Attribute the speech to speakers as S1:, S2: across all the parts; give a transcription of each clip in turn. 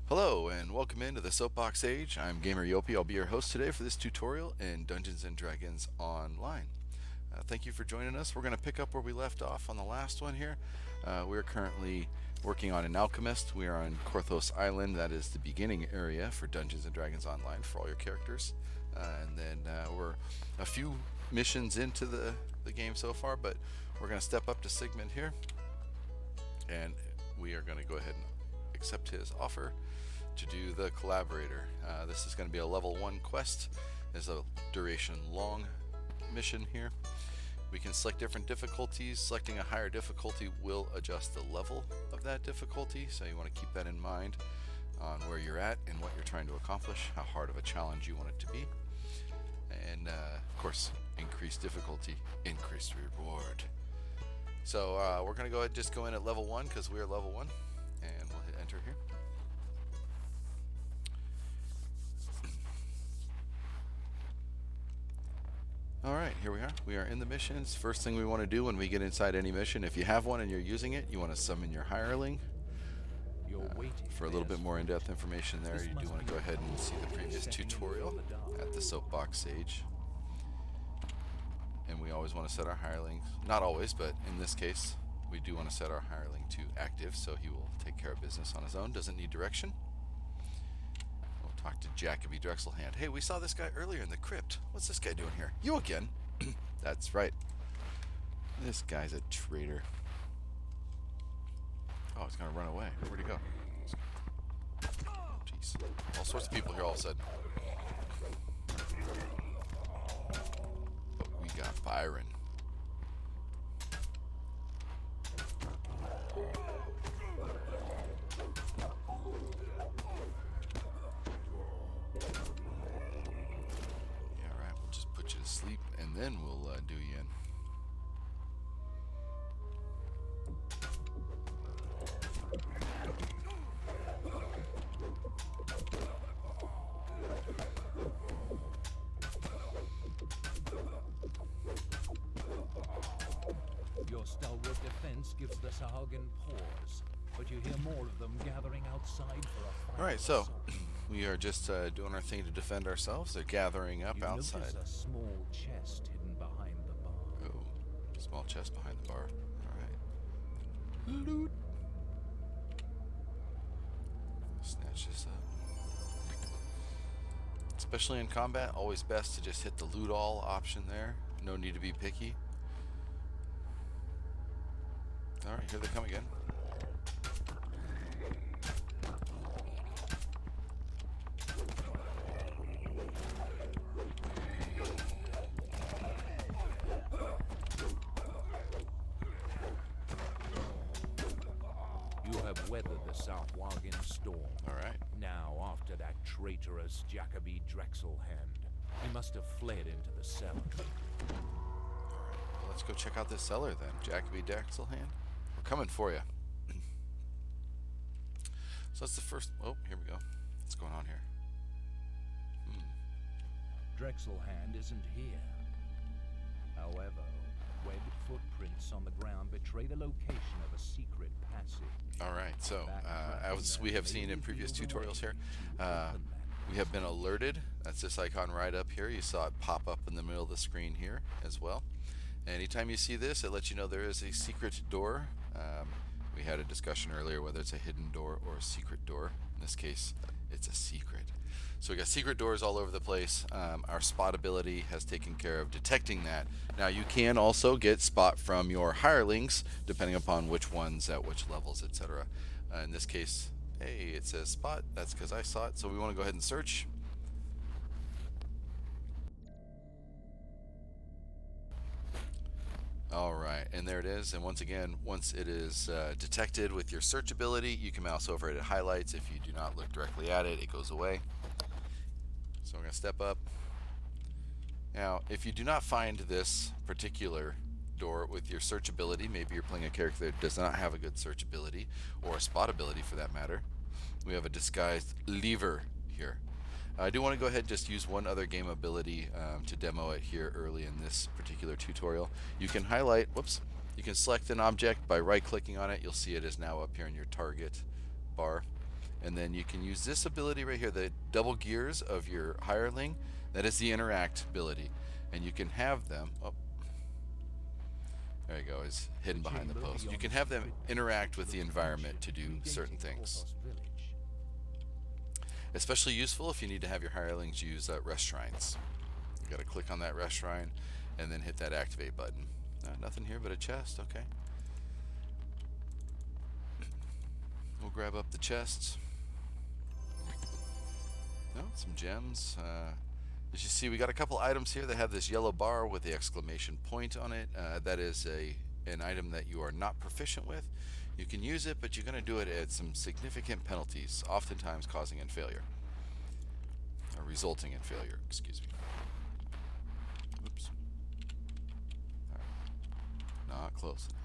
S1: Hello and welcome into the Soapbox Age. I'm Gamer Yopi. I'll be your host today for this tutorial in Dungeons and Dragons Online. Thank you for joining us. We're going to pick up where we left off on the last one here. We're currently working on an Alchemist. We are on Korthos Island. That is the beginning area for Dungeons and Dragons Online for all your characters. And then we're a few missions into the game so far, but we're going to step up to Sigmund here. And we are going to go ahead and accept his offer to do the collaborator. This is going to be a level 1 quest. It's a duration long mission here. We can select different difficulties. Selecting a higher difficulty will adjust the level of that difficulty, so you want to keep that in mind on where you're at and what you're trying to accomplish, how hard of a challenge you want it to be. And of course, increased difficulty, increased reward. So we're going to go ahead and just go in at level 1 because we are level 1, and we'll hit enter here. Alright, here we are. We are in the missions. First thing we want to do when we get inside any mission, if you have one and you're using it, you want to summon your hireling. For a little bit more in-depth information there, you do want to go ahead and see the previous tutorial at the Soapbox Age. And we always want to set our hireling, not always, but in this case, we do want to set our hireling to active, so he will take care of business on his own, doesn't need direction. Talk to Jacoby Drexelhand. Hey, we saw this guy earlier in the crypt. What's this guy doing here? You again? That's right. This guy's a traitor. Oh, he's gonna run away. Where'd he go? Jeez. All sorts of people here all of a sudden. But we got Byron. Sleep, and then we'll do you in.
S2: Your stalwart defense gives the Sahagin pause, but you hear more of them gathering outside for a
S1: Alright, so we are just doing our thing to defend ourselves. They're gathering up outside.
S2: Notice a small chest hidden behind the bar.
S1: Oh, small chest behind the bar. Alright. Loot. Snatch this up. Especially in combat, always best to just hit the loot all option there. No need to be picky. Alright, here they come again.
S2: You have weathered the Southwagen storm.
S1: Alright.
S2: Now, after that traitorous Jacoby Drexelhand, he must have fled into the cellar.
S1: Alright, well, let's go check out this cellar then. Jacoby Drexelhand. We're coming for you. So that's the first. Oh, here we go. What's going on here?
S2: Drexelhand isn't here. However, webbed footprints on the ground betray the location of a secret passage.
S1: Alright, so as we have seen in previous tutorials here, we have been alerted. That's this icon right up here. You saw it pop up in the middle of the screen here as well. Anytime you see this, it lets you know there is a secret door. We had a discussion earlier whether it's a hidden door or a secret door. In this case, it's a secret. So we got secret doors all over the place. Our spot ability has taken care of detecting that. Now you can also get spot from your hirelings, depending upon which ones at which levels, etc. In this case, hey, it says spot. That's because I saw it. So we want to go ahead and search. Alright, and there it is. And once again, once it is detected with your search ability, you can mouse over it. It highlights. If you do not look directly at it, it goes away. So we're going to step up. Now, if you do not find this particular door with your search ability, maybe you're playing a character that does not have a good search ability, or a spot ability for that matter, we have a disguised lever here. I do want to go ahead and just use one other game ability to demo it here early in this particular tutorial. You can highlight, whoops, you can select an object by right clicking on it. You'll see it is now up here in your target bar. And then you can use this ability right here, the double gears of your hireling. That is the interact ability. And you can have them, oh, there you go, he's hidden behind the post. You can have them interact with the environment to do certain things. Especially useful if you need to have your hirelings use rest shrines. You got to click on that rest shrine and then hit that activate button. Nothing here but a chest, okay. We'll grab up the chests. No, some gems. As you see, we got a couple items here that have this yellow bar with the exclamation point on it. That is an item that you are not proficient with. You can use it, but you're going to do it at some significant penalties, oftentimes causing in failure. Or resulting in failure, excuse me. Oops. All right. Not close enough.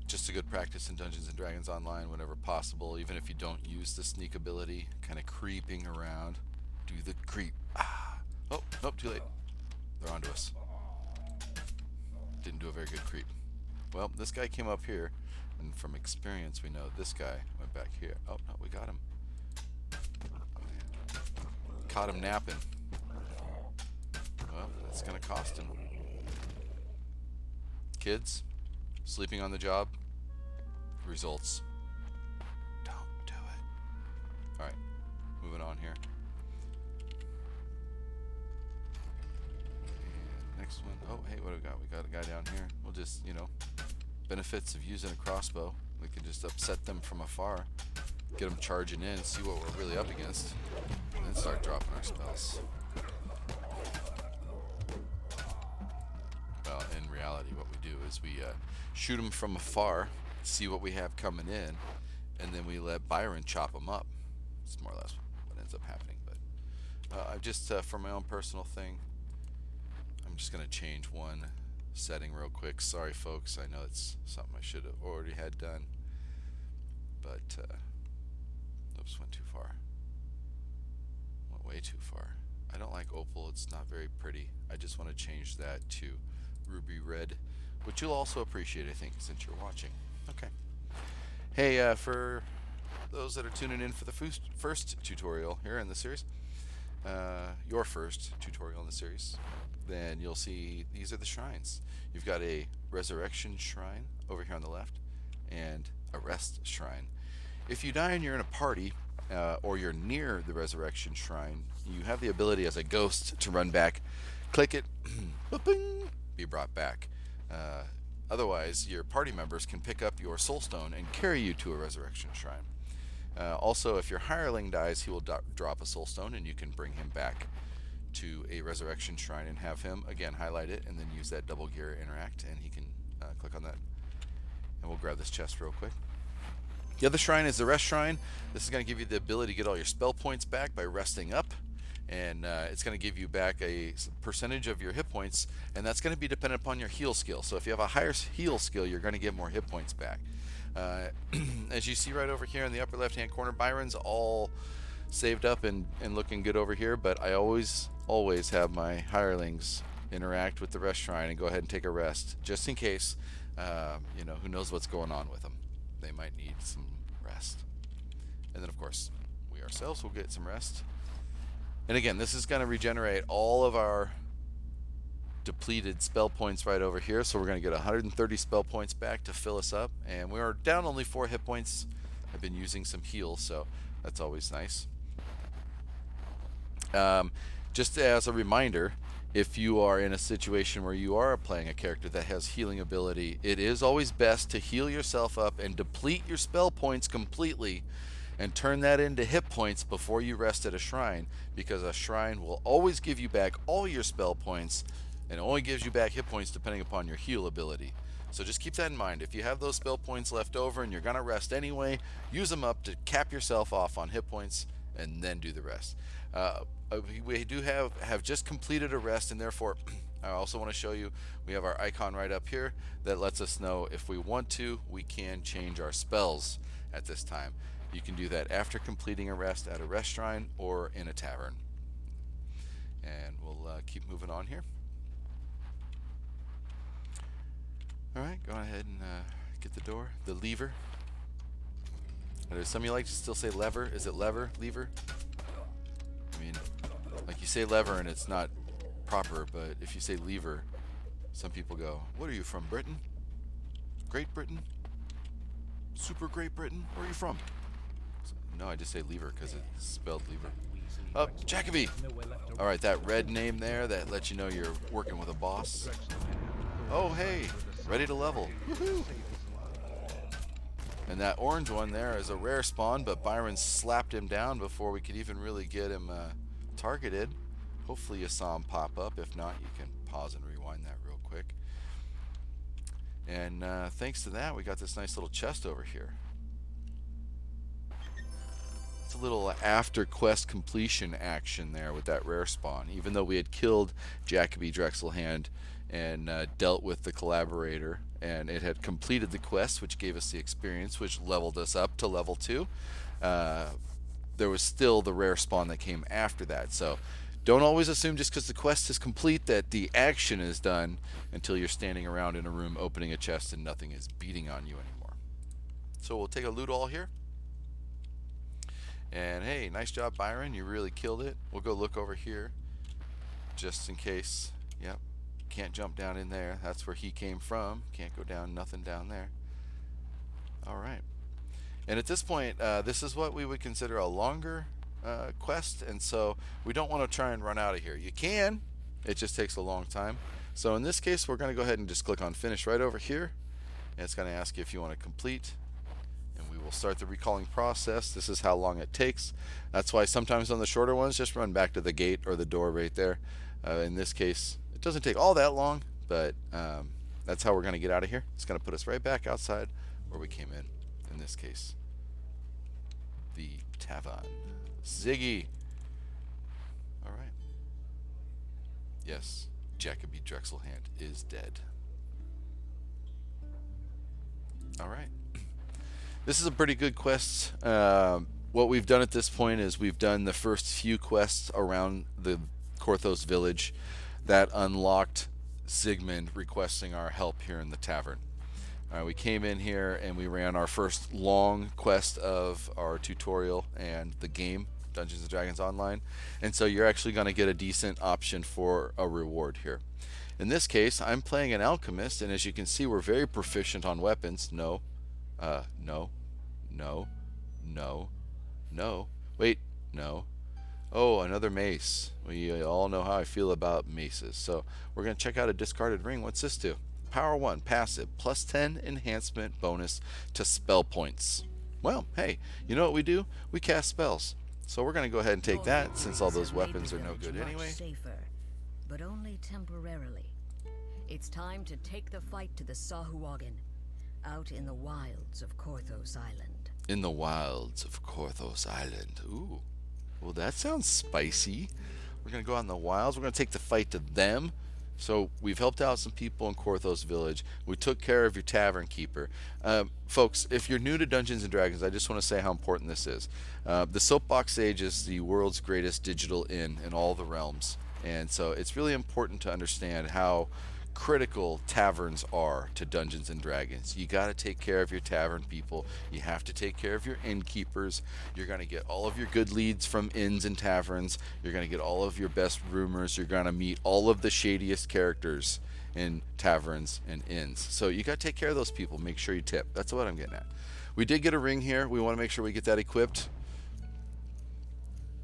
S1: Just a good practice in Dungeons & Dragons Online whenever possible, even if you don't use the sneak ability, kind of creeping around. Do the creep. Ah. Oh, nope, too late. They're onto us. Didn't do a very good creep. Well, this guy came up here, and from experience we know this guy went back here. Oh, no, we got him. Caught him napping. Well, that's going to cost him. Kids, sleeping on the job, results. Don't do it. Alright, moving on here. And next one. Oh, hey, what do we got? We got a guy down here. We'll just, you know, benefits of using a crossbow. We can just upset them from afar, get them charging in, see what we're really up against, and then start dropping our spells. Well, in reality, what we do is we shoot them from afar, see what we have coming in, and then we let Byron chop them up. It's more or less what ends up happening. But I've just, for my own personal thing, I'm just going to change one setting real quick. Sorry, folks. I know it's something I should have already had done. But, oops, went too far. Went way too far. I don't like opal. It's not very pretty. I just want to change that to ruby red, which you'll also appreciate, I think, since you're watching. Okay. Hey, for those that are tuning in for the first tutorial here in the series, your first tutorial in the series, then you'll see these are the shrines. You've got a resurrection shrine over here on the left and a rest shrine. If you die and you're in a party, or you're near the resurrection shrine, you have the ability as a ghost to run back, click it, be brought back. Otherwise, your party members can pick up your soul stone and carry you to a resurrection shrine. Also, if your hireling dies, he will drop a soul stone, and you can bring him back to a resurrection shrine and have him, again, highlight it, and then use that double gear interact, and he can click on that. And we'll grab this chest real quick. The other shrine is the rest shrine. This is going to give you the ability to get all your spell points back by resting up. And it's going to give you back a percentage of your hit points, and that's going to be dependent upon your heal skill. So if you have a higher heal skill, you're going to get more hit points back. As you see right over here in the upper left hand corner, Byron's all saved up and looking good over here, but I always have my hirelings interact with the rest shrine and go ahead and take a rest, just in case. You know, who knows what's going on with them. They might need some rest. And then, of course, we ourselves will get some rest. And again, this is going to regenerate all of our depleted spell points right over here. So we're going to get 130 spell points back to fill us up. And we are down only 4 hit points. I've been using some heals, so that's always nice. Just as a reminder, if you are in a situation where you are playing a character that has healing ability, it is always best to heal yourself up and deplete your spell points completely and turn that into hit points before you rest at a shrine, because a shrine will always give you back all your spell points and only gives you back hit points depending upon your heal ability. So just keep that in mind. If you have those spell points left over and you're going to rest anyway, use them up to cap yourself off on hit points and then do the rest. We do have just completed a rest, and therefore I also want to show you we have our icon right up here that lets us know if we want to, we can change our spells at this time. You can do that after completing a rest at a rest shrine or in a tavern. And we'll keep moving on here. Alright, go ahead and get the door. The lever. There's some of you like to still say lever. Is it lever? Lever? I mean, like you say lever and it's not proper, but if you say lever, some people go, what are you from, Britain? Great Britain? Super Great Britain? Where are you from? No, I just say lever because it's spelled lever. Oh, Jacoby! Alright, that red name there, that lets you know you're working with a boss. Oh, hey! Ready to level. Woohoo! And that orange one there is a rare spawn, but Byron slapped him down before we could even really get him targeted. Hopefully you saw him pop up. If not, you can pause and rewind that real quick. And thanks to that, we got this nice little chest over here. It's a little after quest completion action there with that rare spawn. Even though we had killed Jacoby Drexelhand and dealt with the collaborator, and it had completed the quest, which gave us the experience, which leveled us up to level 2. There was still the rare spawn that came after that. So don't always assume just because the quest is complete that the action is done until you're standing around in a room opening a chest and nothing is beating on you anymore. So we'll take a loot all here. And hey, nice job, Byron. You really killed it. We'll go look over here just in case. Yep. Can't jump down in there. That's where he came from. Can't go down, nothing down there. Alright. And at this point, this is what we would consider a longer quest, and so we don't want to try and run out of here. You can, it just takes a long time. So in this case, we're going to go ahead and just click on finish right over here, and it's going to ask you if you want to complete, and we will start the recalling process. This is how long it takes. That's why sometimes on the shorter ones, just run back to the gate or the door right there. In this case, it doesn't take all that long, but that's how we're going to get out of here. It's going to put us right back outside where we came in this case. The tavern. Ziggy. Alright. Yes, Jacoby Drexelhand is dead. Alright. This is a pretty good quest. What we've done at this point is we've done the first few quests around the Korthos village that unlocked Sigmund requesting our help here in the tavern. We came in here and we ran our first long quest of our tutorial and the game, Dungeons & Dragons Online. And so you're actually going to get a decent option for a reward here. In this case, I'm playing an Alchemist, and as you can see, we're very proficient on weapons. No. Wait, no. Oh, another mace. We all know how I feel about maces. So we're going to check out a discarded ring. What's this do? Power 1, passive, plus 10 enhancement bonus to spell points. Well, hey, you know what we do? We cast spells. So we're going to go ahead and take that, since all those weapons are no good anyway.
S3: Safer, but only temporarily. It's time to take the fight to the Sahuagin, out in the wilds of Korthos Island.
S1: In the wilds of Korthos Island. Ooh. Well, that sounds spicy. We're going to go out in the wilds. We're going to take the fight to them. So we've helped out some people in Korthos Village. We took care of your tavern keeper. Folks, if you're new to Dungeons & Dragons, I just want to say how important this is. The Soapbox Age is the world's greatest digital inn in all the realms. And so it's really important to understand how critical taverns are to Dungeons & Dragons. You got to take care of your tavern people. You have to take care of your innkeepers. You're going to get all of your good leads from inns and taverns. You're going to get all of your best rumors. You're going to meet all of the shadiest characters in taverns and inns. So you got to take care of those people. Make sure you tip. That's what I'm getting at. We did get a ring here. We want to make sure we get that equipped.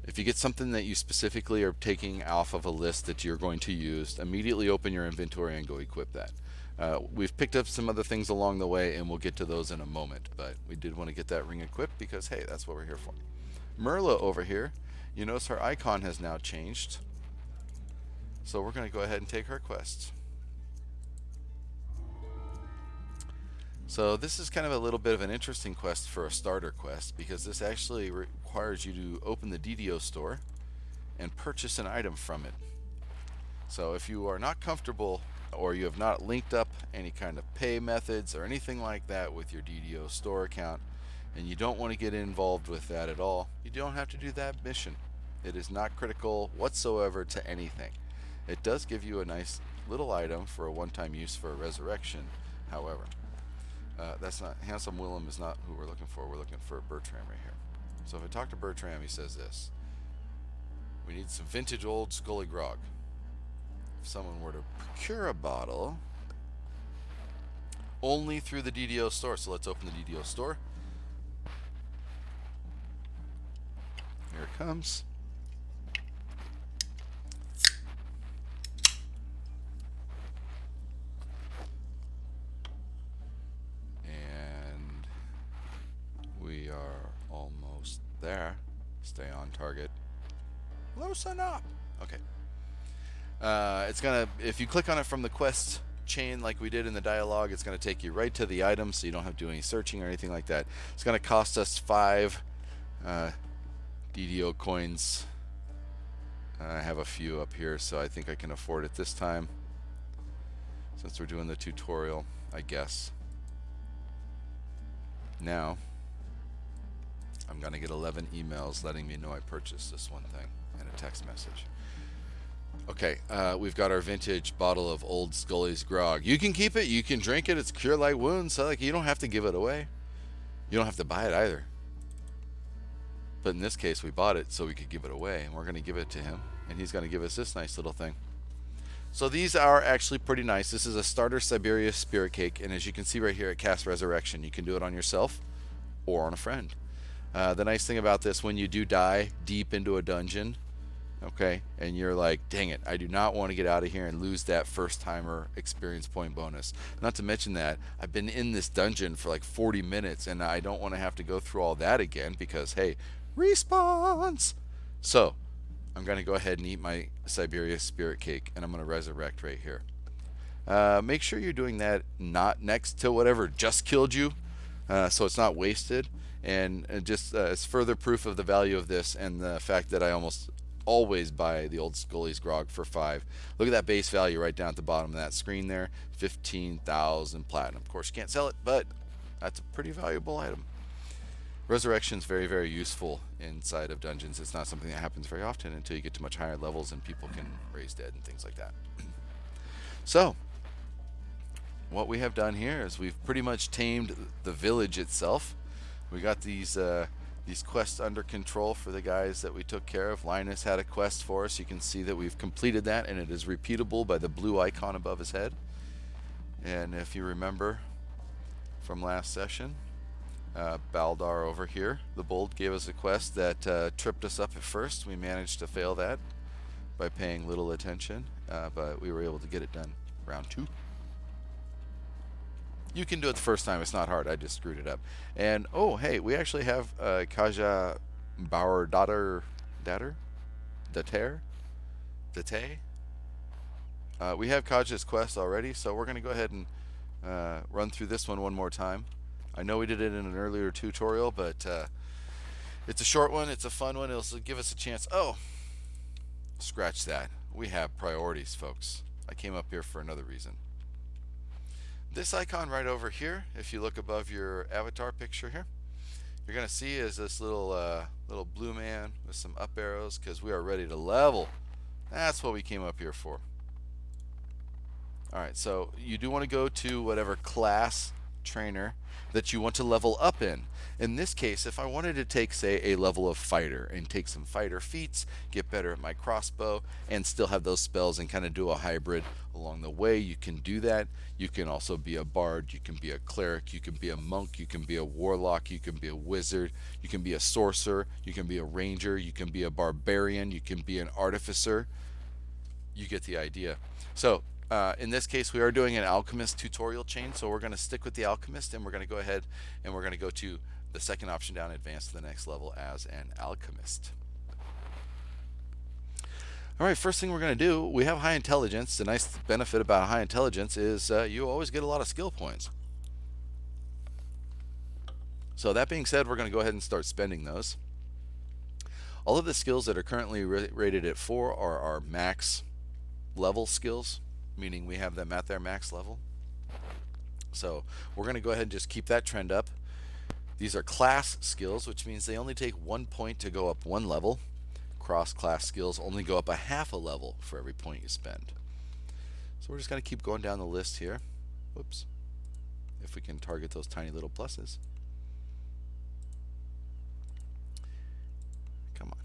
S1: If you get something that you specifically are taking off of a list that you're going to use, immediately open your inventory and go equip that. We've picked up some other things along the way, and we'll get to those in a moment, but we did want to get that ring equipped because, hey, that's what we're here for. Merla over here, you notice her icon has now changed, so we're going to go ahead and take her quest. So this is kind of a little bit of an interesting quest for a starter quest, because this actually requires you to open the DDO store and purchase an item from it. So if you are not comfortable, or you have not linked up any kind of pay methods or anything like that with your DDO store account, and you don't want to get involved with that at all, you don't have to do that mission. It is not critical whatsoever to anything. It does give you a nice little item for a one-time use for a resurrection. However, that's not Handsome Willem is not who we're looking for. We're looking for Bertram right here. So if I talk to Bertram, he says this: we need some vintage old Scully grog. If someone were to procure a bottle only through the DDO store, so let's open the DDO store. Here it comes. And we are almost there. Stay on target. Loosen up. Okay. It's gonna, if you click on it from the quest chain like we did in the dialogue, it's gonna take you right to the item, so you don't have to do any searching or anything like that. It's gonna cost us 5 DDO coins. I have a few up here, so I think I can afford it this time, since we're doing the tutorial, I guess. Now, I'm gonna get 11 emails letting me know I purchased this one thing, and a text message. Okay, we've got our vintage bottle of Old Scully's grog. You can keep it, you can drink it, it's cure light wounds, so like you don't have to give it away. You don't have to buy it either. But in this case, we bought it so we could give it away, and we're going to give it to him, and he's going to give us this nice little thing. So these are actually pretty nice. This is a starter Siberia spirit cake, and as you can see right here, it casts resurrection. You can do it on yourself or on a friend. The nice thing about this, when you do die deep into a dungeon, okay, and you're like, dang it, I do not want to get out of here and lose that first timer experience point bonus. Not to mention that I've been in this dungeon for like 40 minutes, and I don't want to have to go through all that again because, hey, respawns. So I'm going to go ahead and eat my Siberia spirit cake, and I'm going to resurrect right here. Make sure you're doing that not next to whatever just killed you, so it's not wasted, and just as further proof of the value of this and the fact that I almost always buy the Old Scully's grog for 5. Look at that base value right down at the bottom of that screen there, 15,000 platinum. Of course you can't sell it, but that's a pretty valuable item. Resurrection is very, very useful inside of dungeons. It's not something that happens very often until you get to much higher levels and people can raise dead and things like that. So, what we have done here is we've pretty much tamed the village itself. We got these quests under control for the guys that we took care of. Linus had a quest for us. You can see that we've completed that, and it is repeatable by the blue icon above his head. And if you remember from last session, Baldar over here, the Bold, gave us a quest that tripped us up at first. We managed to fail that by paying little attention, but we were able to get it done round 2. You can do it the first time. It's not hard. I just screwed it up. And, oh, hey, we actually have Kaja Bauer Dater? We have Kaja's quest already, so we're going to go ahead and run through this one more time. I know we did it in an earlier tutorial, but it's a short one. It's a fun one. It'll give us a chance. Oh, scratch that. We have priorities, folks. I came up here for another reason. This icon right over here, if you look above your avatar picture here, you're going to see is this little blue man with some up arrows, because we are ready to level. That's what we came up here for. Alright, so you do want to go to whatever class trainer that you want to level up in. In this case, if I wanted to take, say, a level of fighter and take some fighter feats, get better at my crossbow, and still have those spells and kind of do a hybrid along the way, you can do that. You can also be a bard, you can be a cleric, you can be a monk, you can be a warlock, you can be a wizard, you can be a sorcerer, you can be a ranger, you can be a barbarian, you can be an artificer. You get the idea. So in this case, we are doing an Alchemist tutorial chain, so we're going to stick with the Alchemist, and we're going to go ahead and we're going to go to the second option down, advance to the next level as an Alchemist. Alright, first thing we're going to do, we have high intelligence. The nice benefit about high intelligence is you always get a lot of skill points. So that being said, we're going to go ahead and start spending those. All of the skills that are currently rated at 4 are our max level skills, meaning we have them at their max level. So we're going to go ahead and just keep that trend up. These are class skills, which means they only take 1 point to go up 1 level. Cross-class skills only go up a half a level for every point you spend. So we're just going to keep going down the list here. Whoops. if we can target those tiny little pluses. Come on.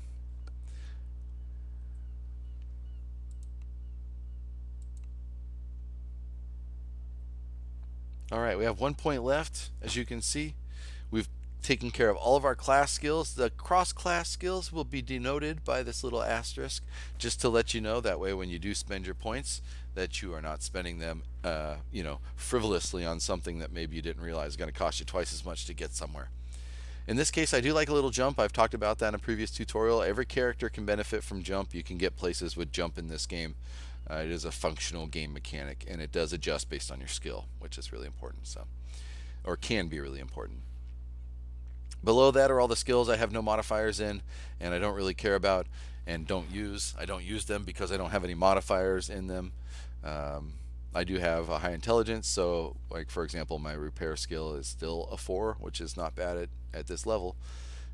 S1: All right, we have 1 point left. As you can see, we've taken care of all of our class skills. The cross-class skills will be denoted by this little asterisk, just to let you know, that way when you do spend your points, that you are not spending them frivolously on something that maybe you didn't realize is going to cost you twice as much to get somewhere. In this case, I do like a little jump. I've talked about that in a previous tutorial. Every character can benefit from jump. You can get places with jump in this game. It is a functional game mechanic, and it does adjust based on your skill, which is really important, or can be really important. Below that are all the skills I have no modifiers in, and I don't really care about and don't use. I don't use them because I don't have any modifiers in them. I do have a high intelligence, so like for example, my repair skill is still a 4, which is not bad at this level.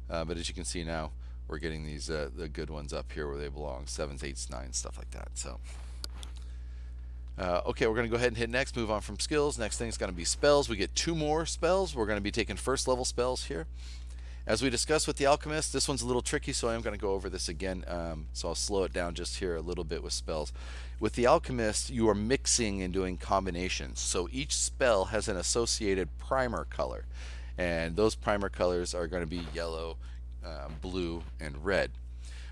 S1: But as you can see now, we're getting these the good ones up here where they belong, 7s, 8s, 9s, stuff like that. So okay, we're going to go ahead and hit next, move on from skills. Next thing is going to be spells. We get 2 more spells. We're going to be taking first level spells here. As we discussed with the Alchemist, this one's a little tricky, so I am going to go over this again. So I'll slow it down just here a little bit with spells. With the Alchemist, you are mixing and doing combinations. So each spell has an associated primer color, and those primer colors are going to be yellow, blue, and red.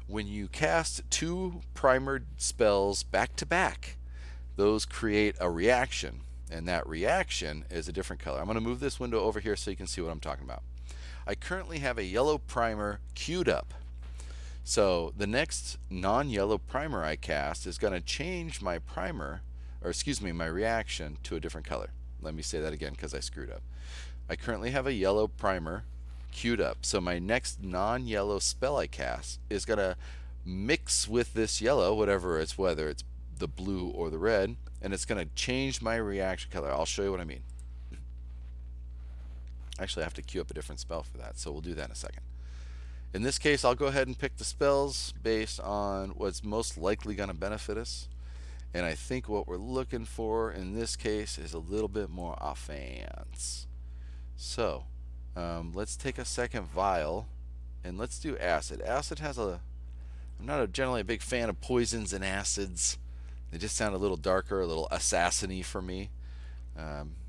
S1: When you cast 2 primered spells back to back, those create a reaction, and that reaction is a different color. I'm going to move this window over here so you can see what I'm talking about. I currently have a yellow primer queued up. So the next non-yellow primer I cast is going to change my primer, or excuse me, my reaction to a different color. Let me say that again because I screwed up. I currently have a yellow primer queued up. So my next non-yellow spell I cast is going to mix with this yellow, whether it's the blue or the red, and it's going to change my reaction color. I'll show you what I mean. Actually, I have to queue up a different spell for that, so we'll do that in a second. In this case, I'll go ahead and pick the spells based on what's most likely going to benefit us. And I think what we're looking for in this case is a little bit more offense. So, let's take a second vial, and let's do acid. Acid has I'm not generally a big fan of poisons and acids. They just sound a little darker, a little assassin-y for me.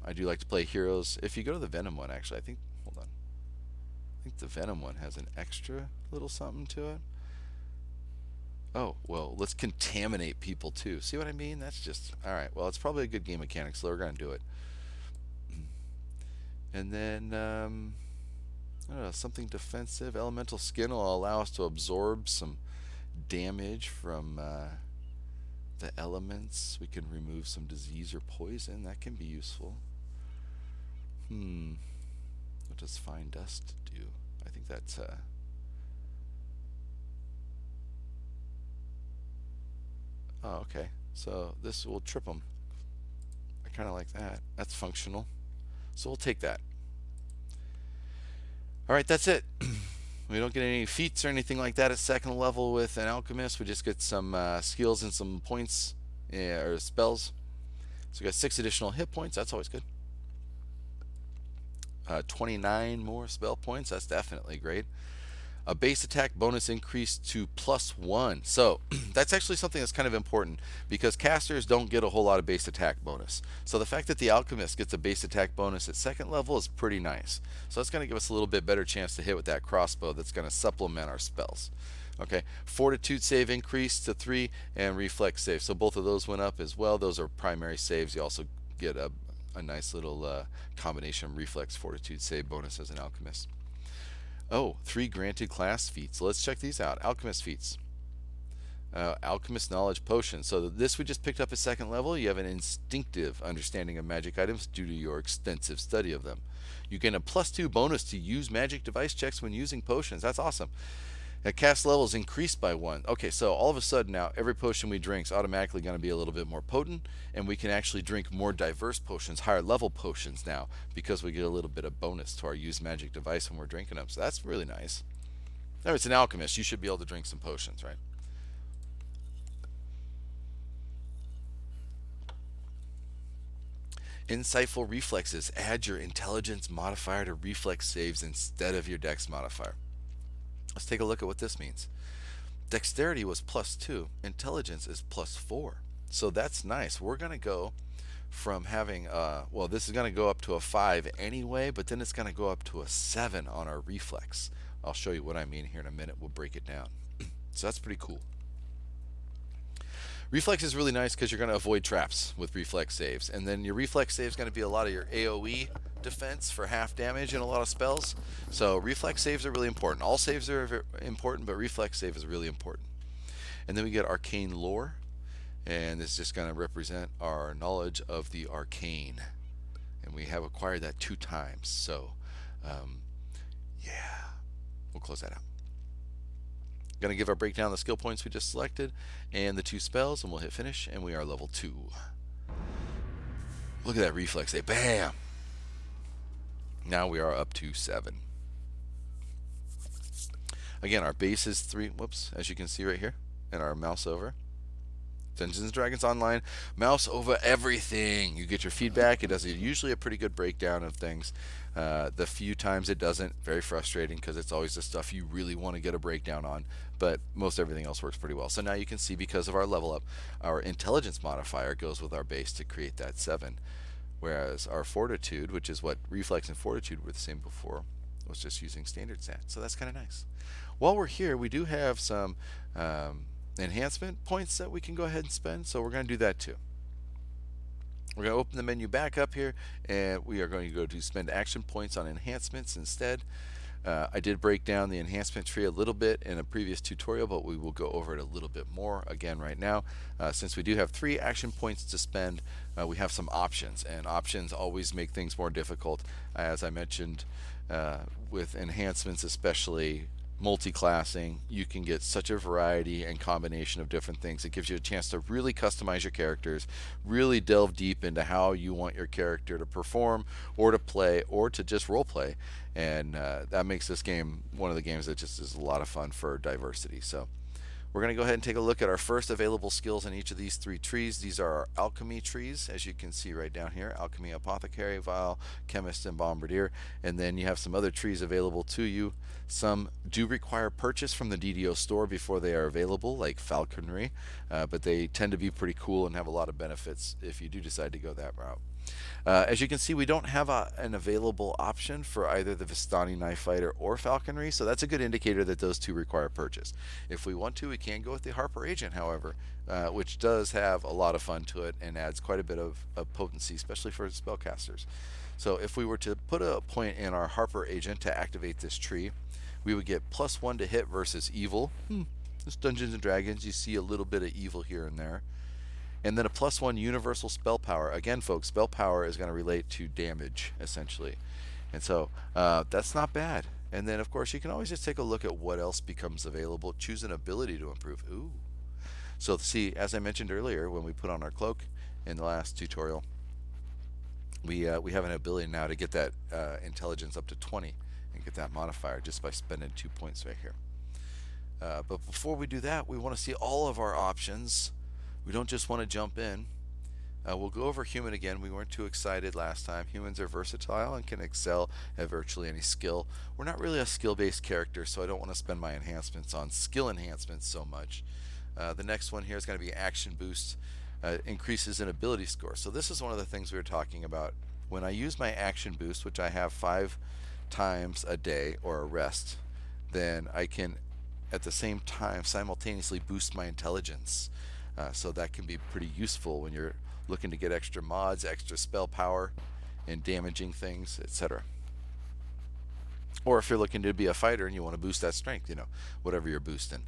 S1: I do like to play heroes. If you go to the Venom one, actually, hold on. I think the Venom one has an extra little something to it. Oh, well, let's contaminate people too. See what I mean? That's just, alright, well, it's probably a good game mechanic, so we're going to do it. And then, I don't know, something defensive. Elemental Skin will allow us to absorb some damage from the elements. We can remove some disease or poison. That can be useful. What does Fine Dust do? I think that's oh, okay. So this will trip them. I kind of like that. That's functional. So we'll take that. Alright, that's it. We don't get any feats or anything like that at second level with an Alchemist. We just get some skills and some points, or spells. So we got 6 additional hit points. That's always good. 29 more spell points. That's definitely great. A base attack bonus increase to +1. So that's actually something that's kind of important because casters don't get a whole lot of base attack bonus. So the fact that the Alchemist gets a base attack bonus at second level is pretty nice. So that's going to give us a little bit better chance to hit with that crossbow that's going to supplement our spells. Okay, Fortitude save increased to 3 and Reflex save. So both of those went up as well. Those are primary saves. You also get a nice little combination Reflex Fortitude save bonus as an Alchemist. Oh, 3 granted class feats. Let's check these out. Alchemist feats. Alchemist knowledge potion. So this we just picked up at second level. You have an instinctive understanding of magic items due to your extensive study of them. You gain a +2 bonus to use magic device checks when using potions. That's awesome. Cast level is increased by 1. Okay, so all of a sudden now every potion we drink is automatically going to be a little bit more potent, and we can actually drink more diverse potions, higher level potions now, because we get a little bit of bonus to our use magic device when we're drinking them. So that's really nice. Now it's an Alchemist. You should be able to drink some potions, right? Insightful reflexes. Add your intelligence modifier to reflex saves instead of your dex modifier. Let's take a look at what this means. Dexterity was +2, intelligence is +4. So that's nice. We're going to go from having, well, this is going to go up to a 5 anyway, but then it's going to go up to a 7 on our reflex. I'll show you what I mean here in a minute. We'll break it down. So that's pretty cool. Reflex is really nice because you're going to avoid traps with reflex saves. And then your reflex save is going to be a lot of your AoE defense for half damage in a lot of spells. So reflex saves are really important. All saves are important, but reflex save is really important. And then we get arcane lore. And this is just going to represent our knowledge of the arcane. And we have acquired that 2 times. So, yeah, we'll close that out. Going to give our breakdown of the skill points we just selected and the 2 spells, and we'll hit finish, and we are level 2. Look at that reflex, bam! Now we are up to 7. Again, our base is 3, whoops, as you can see right here, and our mouse over. Dungeons & Dragons Online, mouse over everything. You get your feedback. It does usually a pretty good breakdown of things. The few times it doesn't, very frustrating because it's always the stuff you really want to get a breakdown on, but most everything else works pretty well. So now you can see, because of our level up, our intelligence modifier goes with our base to create that 7, whereas our fortitude, which is what reflex and fortitude were the same before, was just using standard stats. So that's kind of nice. While we're here, we do have some enhancement points that we can go ahead and spend, so we're going to do that too. We're going to open the menu back up here, and we are going to go to spend action points on enhancements instead. I did break down the enhancement tree a little bit in a previous tutorial, but we will go over it a little bit more again right now. Since we do have 3 action points to spend, we have some options, and options always make things more difficult. As I mentioned, with enhancements, especially multi-classing, you can get such a variety and combination of different things. It gives you a chance to really customize your characters, really delve deep into how you want your character to perform or to play or to just role play, and that makes this game one of the games that just is a lot of fun for diversity. So we're going to go ahead and take a look at our first available skills in each of these 3 trees. These are our alchemy trees, as you can see right down here: alchemy, apothecary, vial, chemist, and bombardier. And then you have some other trees available to you. Some do require purchase from the DDO store before they are available, like falconry, but they tend to be pretty cool and have a lot of benefits if you do decide to go that route. As you can see, we don't have an available option for either the Vistani Knife Fighter or Falconry, so that's a good indicator that those 2 require purchase. If we want to, we can go with the Harper Agent, however, which does have a lot of fun to it and adds quite a bit of potency, especially for spellcasters. So if we were to put a point in our Harper Agent to activate this tree, we would get +1 to hit versus evil. This Dungeons & Dragons, you see a little bit of evil here and there. And then a +1 universal spell power. Again, folks, spell power is going to relate to damage, essentially. And so that's not bad. And then, of course, you can always just take a look at what else becomes available. Choose an ability to improve. Ooh. So see, as I mentioned earlier, when we put on our cloak in the last tutorial, we have an ability now to get that intelligence up to 20 and get that modifier just by spending 2 points right here. But before we do that, we want to see all of our options. We don't just want to jump in. We'll go over human again. We weren't too excited last time. Humans are versatile and can excel at virtually any skill. We're not really a skill-based character, so I don't want to spend my enhancements on skill enhancements so much. The next one here is going to be action boost, increases in ability score. So this is one of the things we were talking about. When I use my action boost, which I have 5 times a day or a rest, then I can at the same time simultaneously boost my intelligence. So that can be pretty useful when you're looking to get extra mods, extra spell power, and damaging things, etc. Or if you're looking to be a fighter and you want to boost that strength, whatever you're boosting.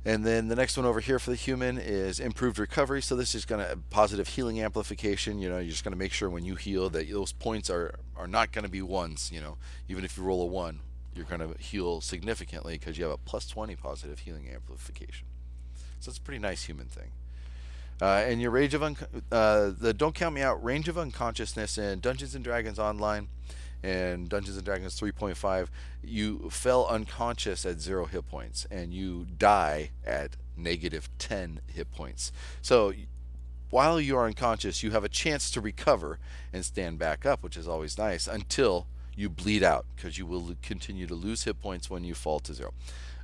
S1: And then the next one over here for the human is improved recovery. So this is going to positive healing amplification. You're just going to make sure when you heal that those points are not going to be ones. Even if you roll a 1, you're going to heal significantly because you have a +20 positive healing amplification. So it's a pretty nice human thing. And your range of the Don't Count Me Out range of unconsciousness in Dungeons & Dragons Online and Dungeons & Dragons 3.5, you fell unconscious at 0 hit points and you die at -10 hit points. So while you are unconscious, you have a chance to recover and stand back up, which is always nice, until you bleed out, because you will continue to lose hit points when you fall to 0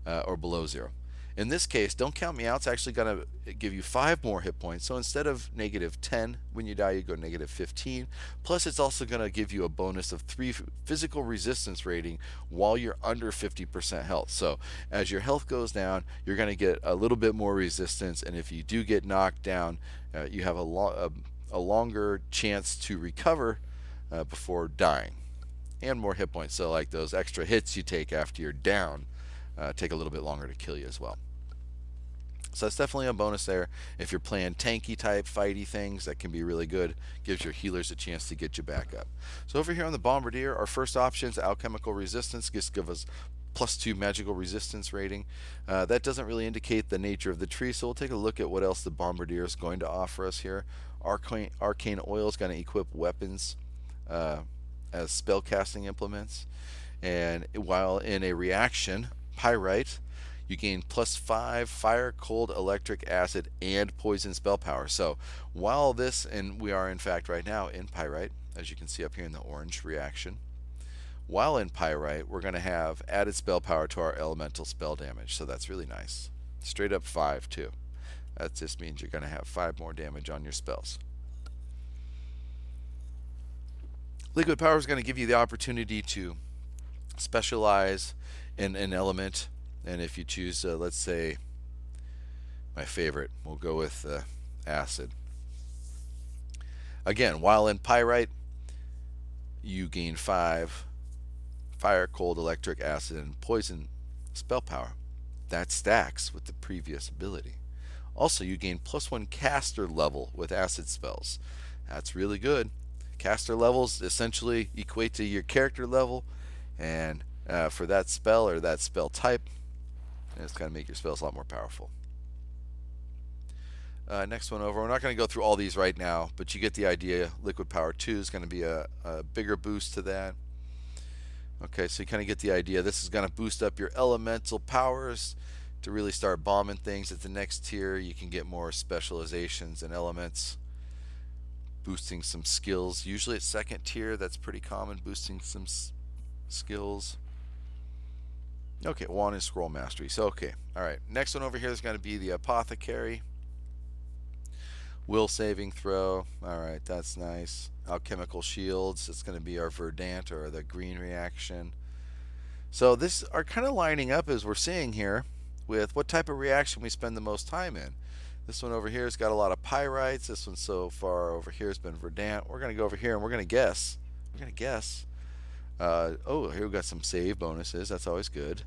S1: or below 0. In this case, don't count me out. It's actually going to give you 5 more hit points. So instead of -10 when you die, you go -15. Plus, it's also going to give you a bonus of 3 physical resistance rating while you're under 50% health. So as your health goes down, you're going to get a little bit more resistance. And if you do get knocked down, you have a longer chance to recover before dying, and more hit points. So like those extra hits you take after you're down take a little bit longer to kill you as well. So that's definitely a bonus there. If you're playing tanky type fighty things, that can be really good. Gives your healers a chance to get you back up. So over here on the Bombardier, our first option is alchemical resistance. Just give us +2 magical resistance rating. That doesn't really indicate the nature of the tree, so we'll take a look at what else the Bombardier is going to offer us here. Arcane Oil is going to equip weapons as spellcasting implements. And while in a reaction, Pyrite, you gain +5 fire, cold, electric, acid, and poison spell power. So while this, and we are in fact right now in Pyrite, as you can see up here in the orange reaction, while in Pyrite, we're going to have added spell power to our elemental spell damage. So that's really nice. Straight up 5 too. That just means you're going to have 5 more damage on your spells. Liquid power is going to give you the opportunity to specialize in an element. And if you choose, let's say, my favorite, we'll go with acid. Again, while in Pyrite, you gain 5 fire, cold, electric, acid, and poison spell power. That stacks with the previous ability. Also, you gain +1 caster level with acid spells. That's really good. Caster levels essentially equate to your character level, and for that spell or that spell type, it's going to make your spells a lot more powerful. Next one over. We're not going to go through all these right now, but you get the idea. Liquid Power 2 is going to be a bigger boost to that. Okay, so you kind of get the idea. This is going to boost up your elemental powers to really start bombing things. At the next tier, you can get more specializations and elements, boosting some skills. Usually at second tier, that's pretty common, boosting some skills. Okay, wand and scroll mastery. So, okay, all right. Next one over here is going to be the apothecary. Will saving throw. All right, that's nice. Alchemical shields. It's going to be our verdant or the green reaction. So this are kind of lining up as we're seeing here with what type of reaction we spend the most time in. This one over here has got a lot of pyrites. This one so far over here has been verdant. We're going to go over here and we're going to guess. Oh, here we got some save bonuses. That's always good.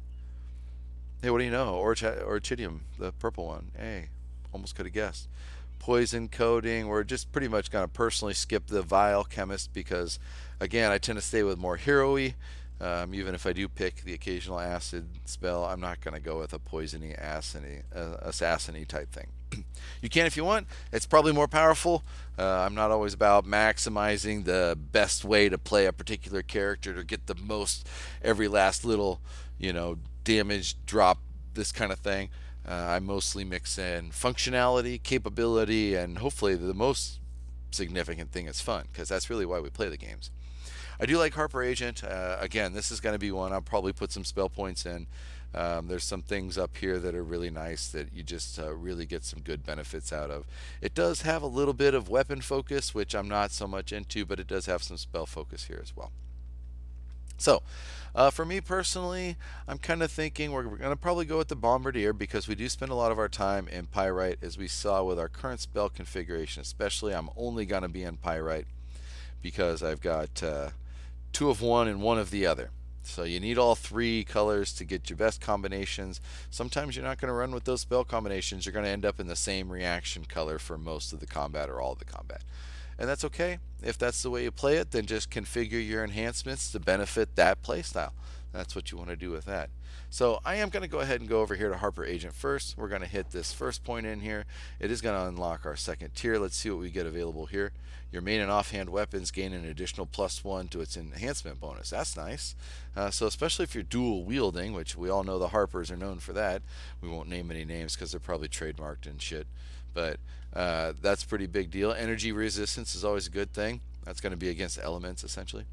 S1: Hey, what do you know? Orchidium, the purple one. Hey, almost could have guessed. Poison coating. We're just pretty much going to personally skip the Alchemist because, again, I tend to stay with more hero-y. Even if I do pick the occasional acid spell, I'm not going to go with a poisony, assassin-y type thing. You can if you want. It's probably more powerful. I'm not always about maximizing the best way to play a particular character to get the most every last little, damage drop, this kind of thing. I mostly mix in functionality, capability, and hopefully the most significant thing is fun, because that's really why we play the games. I do like Harper Agent. Again, this is going to be one I'll probably put some spell points in. There's some things up here that are really nice that you just really get some good benefits out of. It does have a little bit of weapon focus, which I'm not so much into, but it does have some spell focus here as well. So, for me personally, I'm kind of thinking we're going to probably go with the Bombardier because we do spend a lot of our time in Pyrite, as we saw with our current spell configuration. Especially, I'm only going to be in Pyrite because I've got 2 of one and 1 of the other. So you need all 3 colors to get your best combinations. Sometimes you're not going to run with those spell combinations. You're going to end up in the same reaction color for most of the combat or all of the combat. And that's okay. If that's the way you play it, then just configure your enhancements to benefit that playstyle. That's what you want to do with that. So I am going to go ahead and go over here to Harper Agent first. We're going to hit this first point in here. It is going to unlock our second tier. Let's see what we get available here. Your main and offhand weapons gain an additional +1 to its enhancement bonus. That's nice. So especially if you're dual wielding, which we all know the Harpers are known for that. We won't name any names because they're probably trademarked and shit. but that's a pretty big deal. Energy resistance is always a good thing. That's going to be against elements, essentially.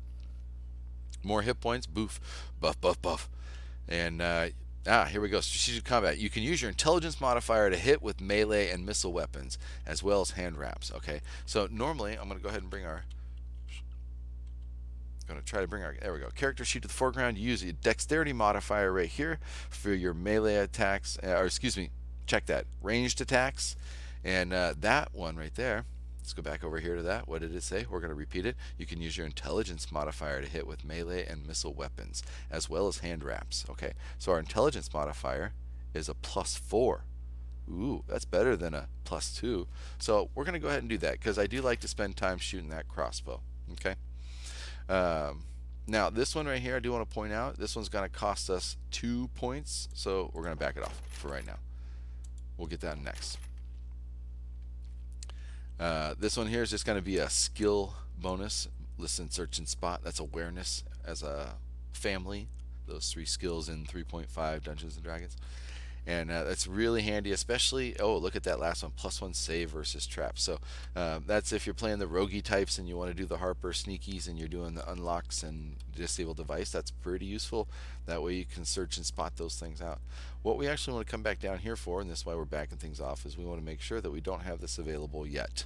S1: More hit points, boof, buff, buff, buff. And here we go. Strategic combat. You can use your intelligence modifier to hit with melee and missile weapons, as well as hand wraps. Okay, so normally I'm going to go ahead and bring our. Going to try to bring our. There we go. Character sheet to the foreground. You use a dexterity modifier right here for your melee attacks, or excuse me, check that ranged attacks, and that one right there. Let's go back over here to that. What did it say? We're going to repeat it. You can use your intelligence modifier to hit with melee and missile weapons, as well as hand wraps. Okay, so our intelligence modifier is a +4. Ooh, that's better than a +2. So we're going to go ahead and do that because I do like to spend time shooting that crossbow. Okay. Now this one right here, I do want to point out, this one's going to cost us 2 points. So we're going to back it off for right now. We'll get that next. This one here is just going to be a skill bonus. Listen, search, and spot. That's awareness as a family. Those 3 skills in 3.5 Dungeons and Dragons. And that's really handy, especially, oh, look at that last one, +1 save versus trap. So that's if you're playing the roguey types and you want to do the Harper sneakies and you're doing the unlocks and disable device. That's pretty useful. That way you can search and spot those things out. What we actually want to come back down here for, and this is why we're backing things off, is we want to make sure that we don't have this available yet.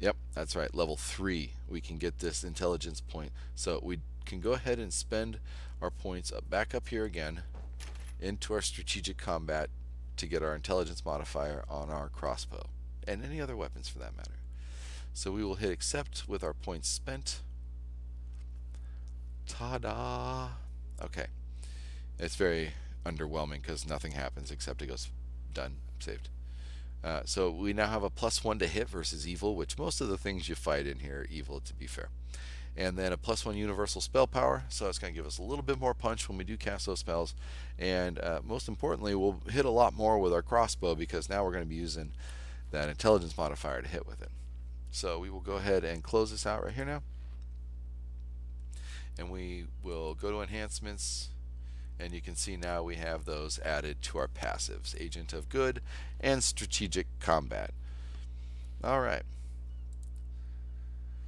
S1: Yep, that's right, level 3. We can get this intelligence point. So we can go ahead and spend our points back up here again into our strategic combat to get our intelligence modifier on our crossbow and any other weapons for that matter. So we will hit accept with our points spent. Ta-da! Okay, it's very underwhelming because nothing happens except it goes done, saved. So we now have a +1 to hit versus evil, which most of the things you fight in here are evil, to be fair. And then a +1 universal spell power, so it's going to give us a little bit more punch when we do cast those spells. And most importantly, we'll hit a lot more with our crossbow because now we're going to be using that intelligence modifier to hit with it. So we will go ahead and close this out right here now. And we will go to enhancements, and you can see now we have those added to our passives, Agent of Good and Strategic Combat. Alright.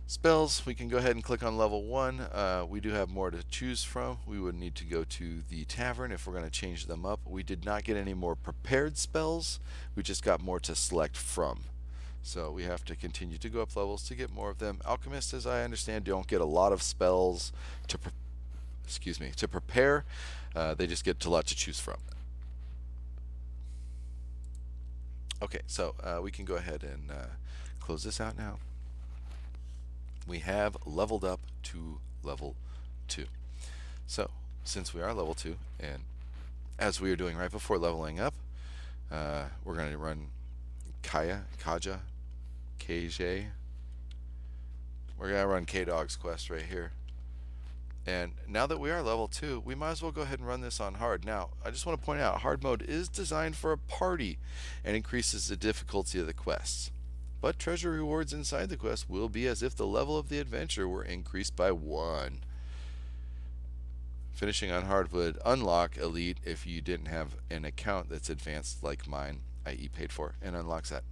S1: Spells, we can go ahead and click on level 1. We do have more to choose from. We would need to go to the tavern if we're going to change them up. We did not get any more prepared spells. We just got more to select from. So we have to continue to go up levels to get more of them. Alchemist, as I understand, don't get a lot of spells to prepare. They just get a lot to choose from. Okay, so we can go ahead and close this out now. We have leveled up to level 2. So since we are level 2, and as we were doing right before leveling up, we're going to run Kaja, KJ. We're going to run K-Dog's quest right here. And now that we are level 2, we might as well go ahead and run this on hard. Now, I just want to point out, hard mode is designed for a party and increases the difficulty of the quests. But treasure rewards inside the quest will be as if the level of the adventure were increased by 1. Finishing on hard would unlock elite if you didn't have an account that's advanced like mine, i.e. paid for, and unlocks that.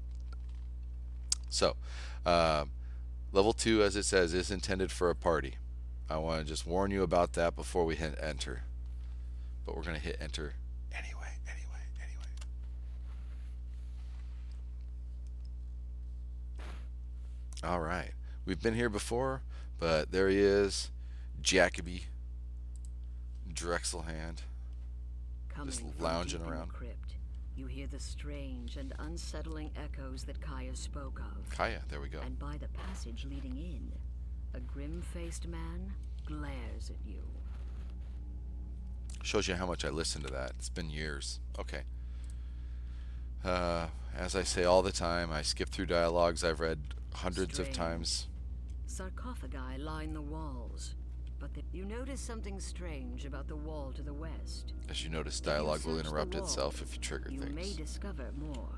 S1: So, level 2, as it says, is intended for a party. I want to just warn you about that before we hit enter. But we're going to hit enter anyway. Alright, we've been here before, but there he is, Jacoby Drexelhand, just lounging around.
S3: Crypt, you hear the strange and unsettling echoes that Kaya spoke of.
S1: Kaya, there we go.
S3: And by the passage leading in, a grim-faced man glares at you.
S1: Shows you how much I listened to that. It's been years. Okay. As I say all the time, I skip through dialogues I've read hundreds of times.
S3: Sarcophagi line the walls, but you notice something strange about the wall to the west.
S1: As you notice, dialogue will interrupt itself if you trigger things.
S3: You may discover more.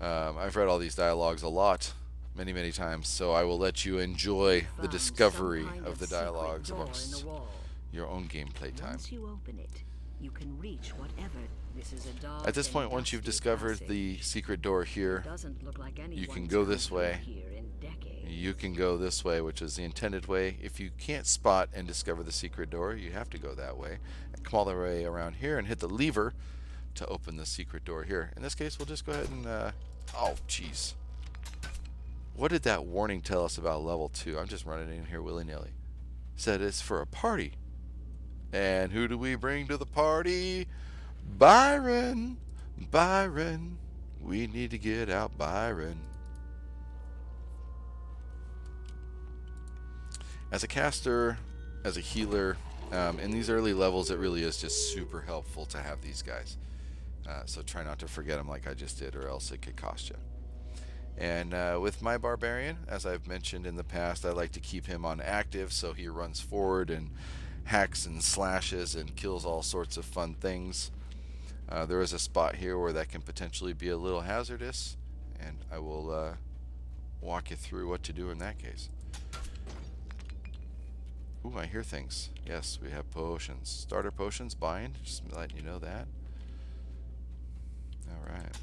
S1: I've read all these dialogues a lot, many times, so I will let you enjoy the discovery of the dialogues amongst your own gameplay time.
S3: Once you open it, you can reach whatever. This is a dark
S1: At this
S3: and
S1: point, once you've
S3: dusty
S1: discovered
S3: passage.
S1: the secret door here,
S3: Doesn't look like
S1: you can
S3: anyone's
S1: go
S3: come
S1: this
S3: through
S1: way.
S3: here in decades.
S1: You can go this way, which is the intended way. If you can't spot and discover the secret door, you have to go that way. And come all the way around here and hit the lever to open the secret door here. In this case, we'll just go ahead and... oh, jeez. What did that warning tell us about level 2? I'm just running in here willy-nilly. Said it's for a party. And who do we bring to the party? Byron! Byron! We need to get out Byron. As a caster, as a healer, in these early levels, it really is just super helpful to have these guys. So try not to forget them like I just did, or else it could cost you. And with my barbarian, as I've mentioned in the past, I like to keep him on active so he runs forward and hacks and slashes and kills all sorts of fun things. There is a spot here where that can potentially be a little hazardous, and I will walk you through what to do in that case. Ooh, I hear things. Yes, we have potions. Starter potions, bind, just letting you know that. Alright.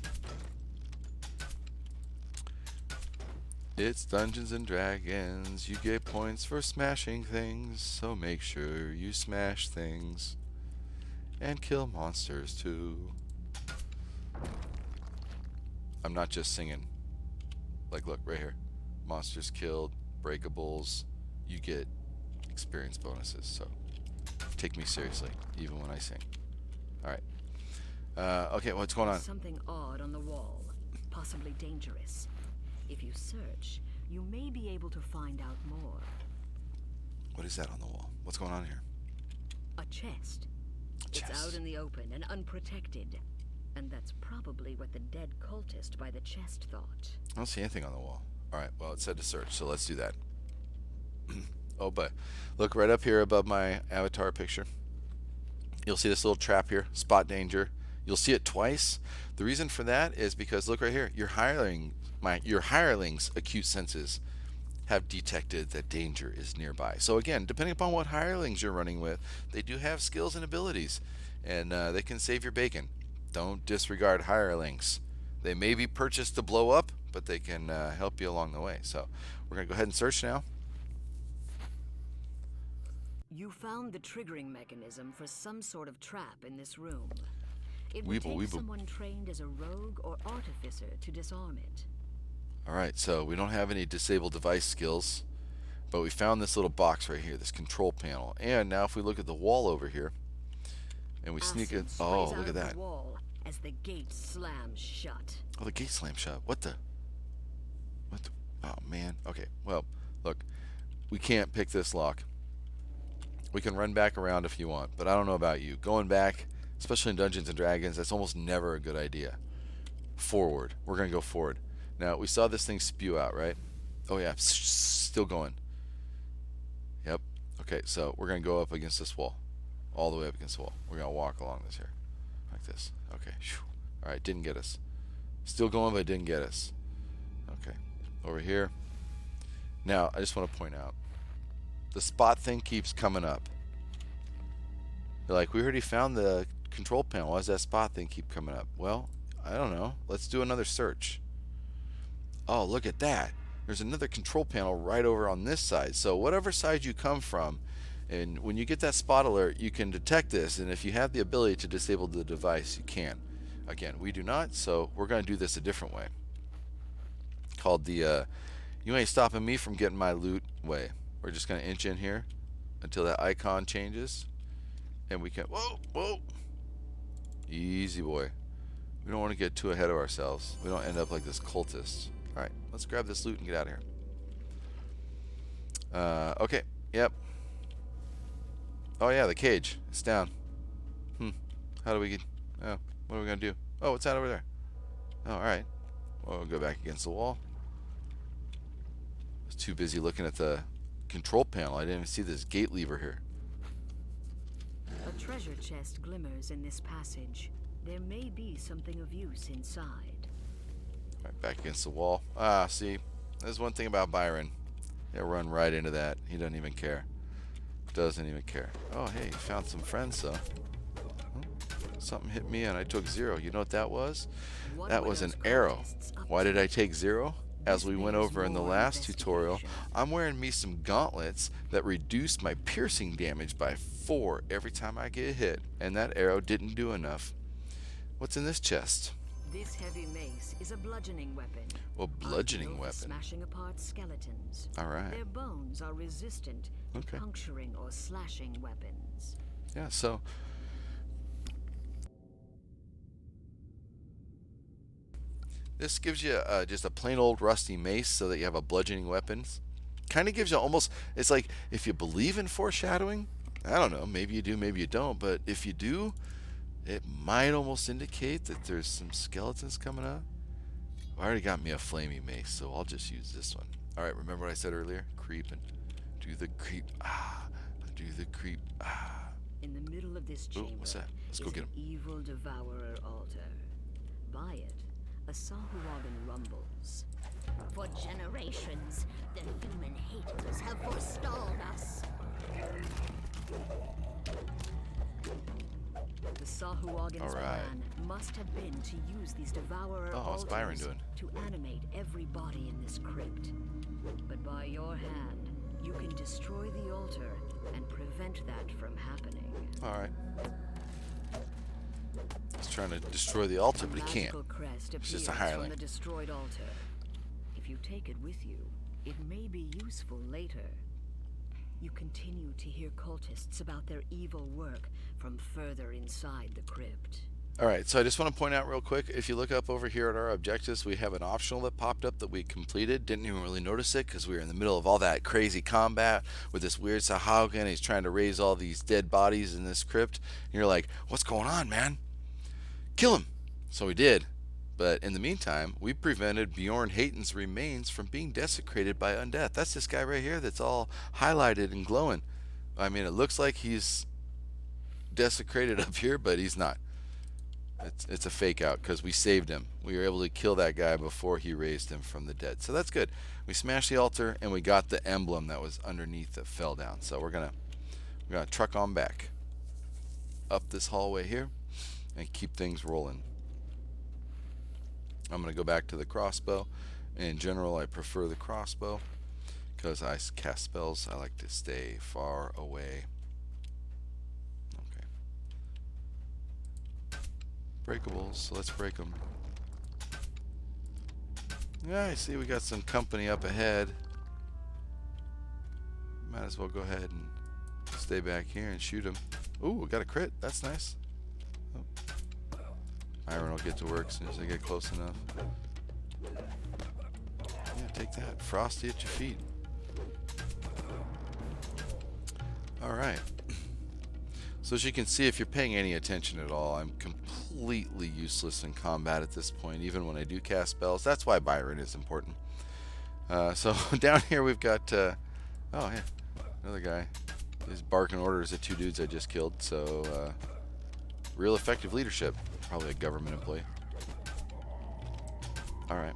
S1: It's Dungeons and Dragons. You get points for smashing things, so make sure you smash things. And kill monsters too. I'm not just singing. Like, look, right here. Monsters killed, breakables. You get experience bonuses, so take me seriously, even when I sing. Alright. Okay, what's going on?
S3: Something odd on the wall, possibly dangerous. If you search, you may be able to find out more.
S1: What is that on the wall? What's going on here?
S3: A chest. It's out in the open and unprotected. And that's probably what the dead cultist by the chest thought.
S1: I don't see anything on the wall. Alright, well, it said to search, so let's do that. Oh, but look right up here above my avatar picture. You'll see this little trap here, spot danger. You'll see it twice. The reason for that is because, look right here, your hireling's acute senses have detected that danger is nearby. So again, depending upon what hirelings you're running with, they do have skills and abilities, and they can save your bacon. Don't disregard hirelings. They may be purchased to blow up, but they can help you along the way. So we're going to go ahead and search now.
S3: You found the triggering mechanism for some sort of trap in this room. It would take someone trained as a rogue or artificer to disarm it.
S1: Alright, so we don't have any disable device skills, but we found this little box right here, this control panel. And now if we look at the wall over here, and we sneak it... Oh, look at that.
S3: As the gate slams shut.
S1: Oh, the gate slammed shut. What the... Oh, man. Okay, well, look. We can't pick this lock. We can run back around if you want, but I don't know about you. Going back, especially in Dungeons & Dragons, that's almost never a good idea. Forward. We're going to go forward. Now, we saw this thing spew out, right? Oh, yeah. Still going. Yep. Okay, so we're going to go up against this wall. All the way up against the wall. We're going to walk along this here. Like this. Okay. Alright, didn't get us. Still going, but it didn't get us. Okay. Over here. Now, I just want to point out. The spot thing keeps coming up. They're like, we already found the control panel. Why does that spot thing keep coming up? Well, I don't know. Let's do another search. Oh, look at that. There's another control panel right over on this side. So whatever side you come from, and when you get that spot alert, you can detect this. And if you have the ability to disable the device, you can. Again, we do not, so we're going to do this a different way. Called the, you ain't stopping me from getting my loot way. We're just going to inch in here until that icon changes. And we can... Whoa! Easy, boy. We don't want to get too ahead of ourselves. We don't end up like this cultist. Alright, let's grab this loot and get out of here. Okay, yep. Oh yeah, the cage. It's down. How do we get... Oh, what are we going to do? Oh, what's that over there? Oh, alright. Well, we'll go back against the wall. I was too busy looking at the control panel. I didn't even see this gate lever here.
S3: A treasure chest glimmers in this passage. There may be something of use inside.
S1: Right, back against the wall. Ah, see, there's one thing about Byron. He'll run right into that. He doesn't even care. Doesn't even care. Oh, hey, you found some friends, though. something hit me and I took 0. You know what that was?
S3: What
S1: That
S3: were
S1: was an
S3: those
S1: arrow.
S3: cultists up
S1: Why
S3: to?
S1: did I take 0? As
S3: This
S1: we went
S3: bears
S1: over in the
S3: more
S1: last tutorial,
S3: investigation.
S1: I'm wearing me some gauntlets that reduced my piercing damage by 4 every time I get hit, and that arrow didn't do enough. What's in this chest?
S3: This heavy mace is a bludgeoning weapon.
S1: Well, bludgeoning
S3: Ideal for
S1: weapon.
S3: smashing apart skeletons.
S1: All right.
S3: Their bones are resistant to
S1: Okay.
S3: puncturing or slashing weapons.
S1: Yeah, so this gives you just a plain old rusty mace so that you have a bludgeoning weapon. Kind of gives you almost, it's like if you believe in foreshadowing, I don't know, maybe you do, maybe you don't, but if you do, it might almost indicate that there's some skeletons coming up. I already got me a flamey mace, so I'll just use this one. All right, remember what I said earlier? Creep and do the creep. Do the creep.
S3: In the middle of this
S1: Ooh,
S3: chamber
S1: what's that? Let's
S3: is
S1: go get
S3: an evil devourer altar. By it, a Sahuagin rumbles.
S4: For generations, the human haters have forestalled us.
S3: The Sahuagin's
S1: All right.
S3: plan must have been to use these devourer
S1: Oh, what's
S3: altars
S1: Byron doing?
S3: to animate every body in this crypt. But by your hand, you can destroy the altar and prevent that from happening.
S1: All right. He's trying to destroy the altar, but he can't.
S3: Magical crest
S1: It's
S3: appears
S1: just a
S3: from
S1: hireling.
S3: the destroyed altar. If you take it with you, it may be useful later. You continue to hear cultists about their evil work from further inside the crypt.
S1: All right, so I just want to point out real quick, if you look up over here at our objectives, we have an optional that popped up that we completed. Didn't even really notice it because we were in the middle of all that crazy combat with this weird Sahuagin. He's trying to raise all these dead bodies in this crypt. And you're like, what's going on, man? Kill him. So we did. But in the meantime, we prevented Bjorn Hayton's remains from being desecrated by undeath. That's this guy right here that's all highlighted and glowing. I mean, it looks like he's desecrated up here, but he's not. It's a fake out because we saved him. We were able to kill that guy before he raised him from the dead. So that's good. We smashed the altar and we got the emblem that was underneath that fell down. So we're gonna truck on back up this hallway here and keep things rolling. I'm gonna go back to the crossbow. In general, I prefer the crossbow because I cast spells. I like to stay far away. Breakables, so let's break them. Yeah, I see we got some company up ahead. Might as well go ahead and stay back here and shoot them. Ooh, we got a crit. That's nice. Oh. Iron will get to work as soon as I get close enough. Yeah, take that. Frosty at your feet. Alright. So as you can see, if you're paying any attention at all, I'm completely useless in combat at this point, even when I do cast spells. That's why Byron is important. So down here we've got, oh yeah, another guy. He's barking orders at 2 dudes I just killed, so real effective leadership. Probably a government employee. Alright.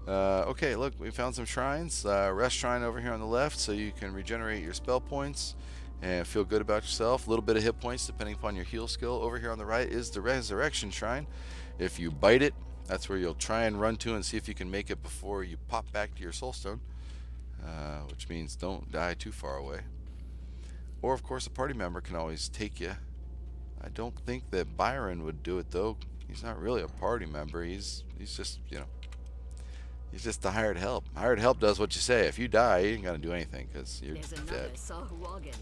S1: Okay, look, we found some shrines. Rest shrine over here on the left, so you can regenerate your spell points and feel good about yourself. A little bit of hit points depending upon your heal skill. Over here on the right is the resurrection shrine. If you bite it, that's where you'll try and run to and see if you can make it before you pop back to your soulstone, which means don't die too far away. Or of course a party member can always take you. I don't think that Byron would do it though. He's not really a party member. He's just, you know, he's just the hired help. Hired help does what you say. If you die, you ain't gonna do anything because you're
S3: There's another
S1: dead.
S3: Sahuagin.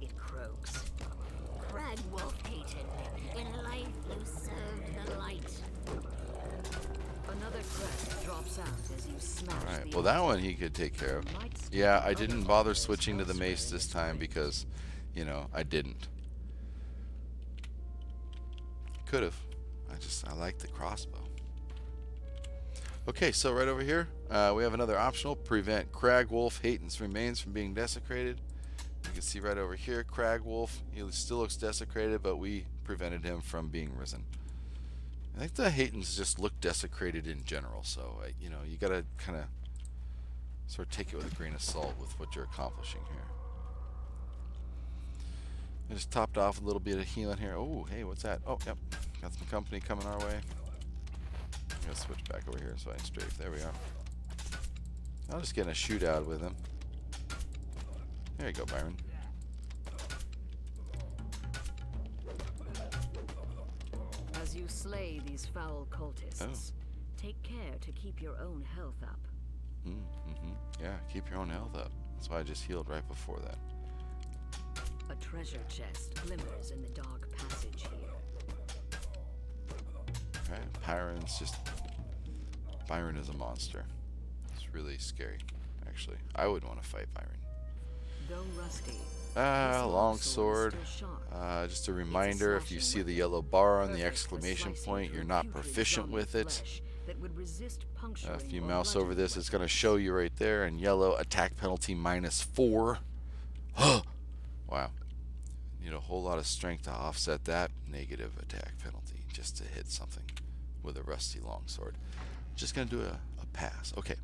S3: It croaks.
S4: Crag Wolf hated. In life you served the light.
S3: Another crest drops out as you smash
S1: Alright,
S3: the
S1: well that one he could take care of.
S3: Might stop
S1: Yeah, I
S3: other
S1: didn't bother
S3: cultists
S1: switching to the
S3: elsewhere
S1: mace
S3: in
S1: this time
S3: crypt.
S1: because, you know, I didn't. Could've. I like the crossbow. Okay, so right over here, we have another optional. Prevent Crag Wolf Hayton's remains from being desecrated. You can see right over here, Crag Wolf, he still looks desecrated, but we prevented him from being risen. I think the Haytons just look desecrated in general, so, you know, you gotta kind of sort of take it with a grain of salt with what you're accomplishing I just topped off a little bit of healing here. Oh, hey, what's that? Oh, yep. Got some company coming our way. I'm going to switch back over here so I can strafe. There we are. I'll just get in a shootout with him. There you go, Byron.
S3: As you slay these foul cultists, take care to keep your own health up.
S1: Yeah, keep your own health up. That's why I just healed right before that.
S3: A treasure chest glimmers in the dark passage here.
S1: Alright, Byron is a monster. It's really scary, actually. I would want to fight Byron.
S3: Though rusty,
S1: Long sword. Just a reminder, if you see the yellow bar on the exclamation point, you're not proficient with it. If you mouse over this, it's going to show you right there in yellow, attack penalty -4. Wow. Need a whole lot of strength to offset that negative attack penalty just to hit something with a rusty longsword. Just going to do a pass. Okay.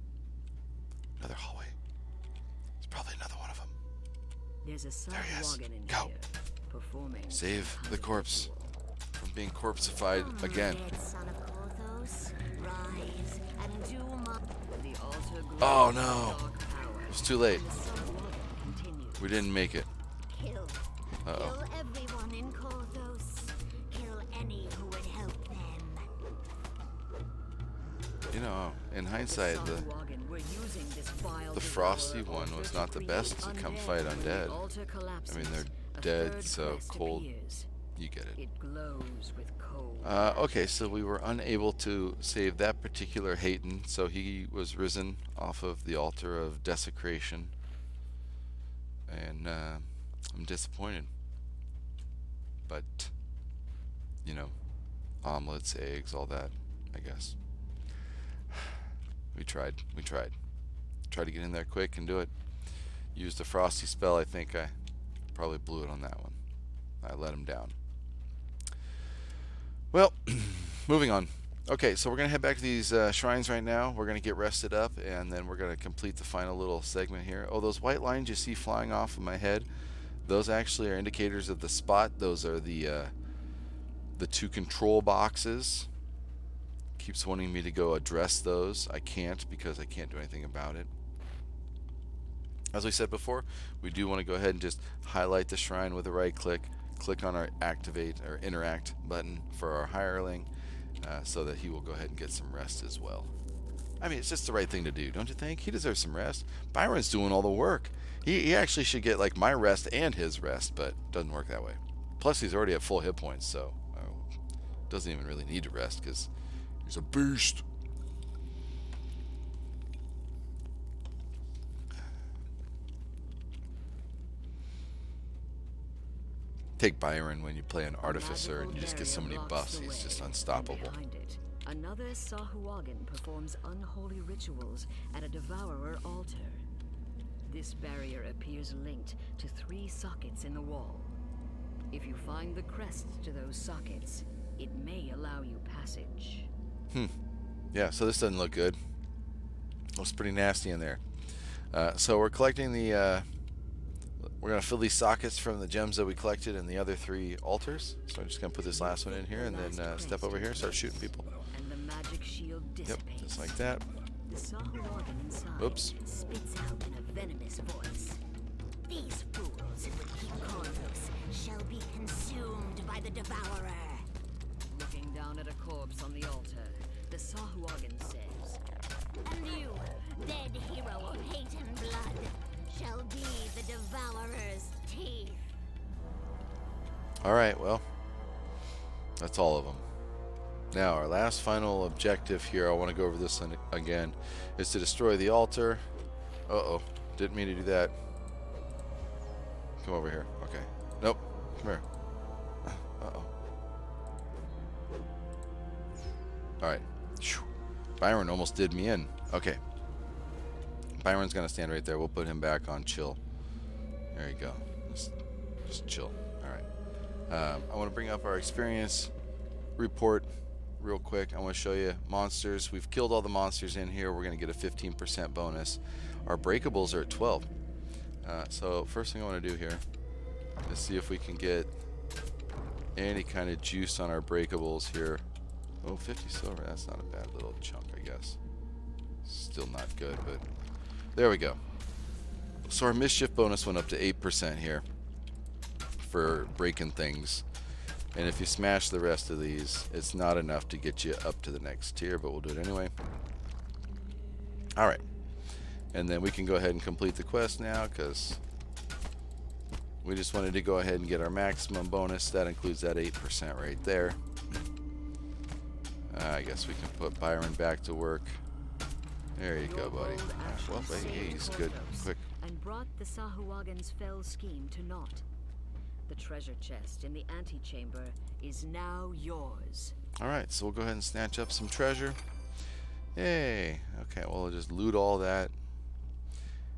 S1: Another hallway. It's probably another one of them.
S3: There's a
S1: There he is.
S3: wagon in
S1: Go.
S3: here, performing
S1: Save the corpse
S3: ritual.
S1: from being corpseified again.
S4: Dead son of Korthos, rise and do my...
S3: The altar glows
S1: Oh
S3: with
S1: no.
S3: dark power.
S1: It's too late.
S3: The sun continues.
S1: We didn't make it.
S4: Kill.
S1: Uh-oh.
S4: Kill everyone in Korthos. Kill any who would help them.
S1: You know, in hindsight, the frosty one was not the best to come fight undead. I mean, they're dead, so cold. You get it.
S3: It glows with cold.
S1: Okay, so we were unable to save that particular Hayton, so he was risen off of the altar of desecration. And I'm disappointed. But, you know, omelets, eggs, all that, I guess. We tried. Tried to get in there quick and do it. Used a frosty spell. I think I probably blew it on that one. I let him down. Well, moving on. Okay, so we're going to head back to these shrines right now. We're going to get rested up, and then we're going to complete the final little segment here. Oh, those white lines you see flying off of my head, those actually are indicators of the spot. Those are the 2 control boxes. Keeps wanting me to go address those. I can't because I can't do anything about it. As we said before, we do want to go ahead and just highlight the shrine with a right click. Click on our activate or interact button for our hireling so that he will go ahead and get some rest as well. I mean, it's just the right thing to do, don't you think? He deserves some rest. Byron's doing all the work. He actually should get like my rest and his rest, but it doesn't work that way. Plus, he's already at full hit points, so doesn't even really need to rest because he's a beast. Take Byron when you play an artificer and you just get so many buffs, he's just unstoppable.
S3: Another Sahuagin performs unholy rituals at a devourer altar. This barrier appears linked to 3 sockets in the wall. If you find the crests to those sockets, it may allow you passage.
S1: Yeah, so this doesn't look good. Looks pretty nasty in there. So we're collecting the... we're going to fill these sockets from the gems that we collected in the other 3 altars. So I'm just going to put this last one in here and then step over here and start shooting people.
S3: And the magic shield dissipates.
S1: Yep, just like that.
S3: The Sahuagin inside
S1: Oops.
S4: Spits out in a venomous voice. These fools who would keep Korthos shall be consumed by the devourer.
S3: Looking down at a corpse on the altar, the Sahuagin says,
S4: And you, dead hero of hate and blood, shall be the devourer's teeth.
S1: Alright, well, that's all of them. Now, our last final objective here, I want to go over this again, is to destroy the altar. Uh-oh, didn't mean to do that. Come over here. Okay. Nope, come here. Uh-oh. Alright. Byron almost did me in. Okay. Byron's going to stand right there. We'll put him back on chill. There you go. Just chill. Alright. I want to bring up our experience report real quick. I want to show you monsters. We've killed all the monsters in here. We're going to get a 15% bonus. Our breakables are at 12. So first thing I want to do here Let's see if we can get any kind of juice on our breakables here. Oh, 50 silver. That's not a bad little chunk, I guess. Still not good, but there we go. So our mischief bonus went up to 8% here for breaking things. And if you smash the rest of these, it's not enough to get you up to the next tier, but we'll do it anyway. Alright. And then we can go ahead and complete the quest now, because we just wanted to go ahead and get our maximum bonus. That includes that 8% right there. I guess we can put Byron back to work. There you go, buddy. Well, hey, he's good. Quick.
S3: And brought the Sahuagin's fell scheme to naught. The treasure chest in the antechamber is now yours.
S1: Alright, so we'll go ahead and snatch up some treasure. Yay! Okay, well, we'll just loot all that.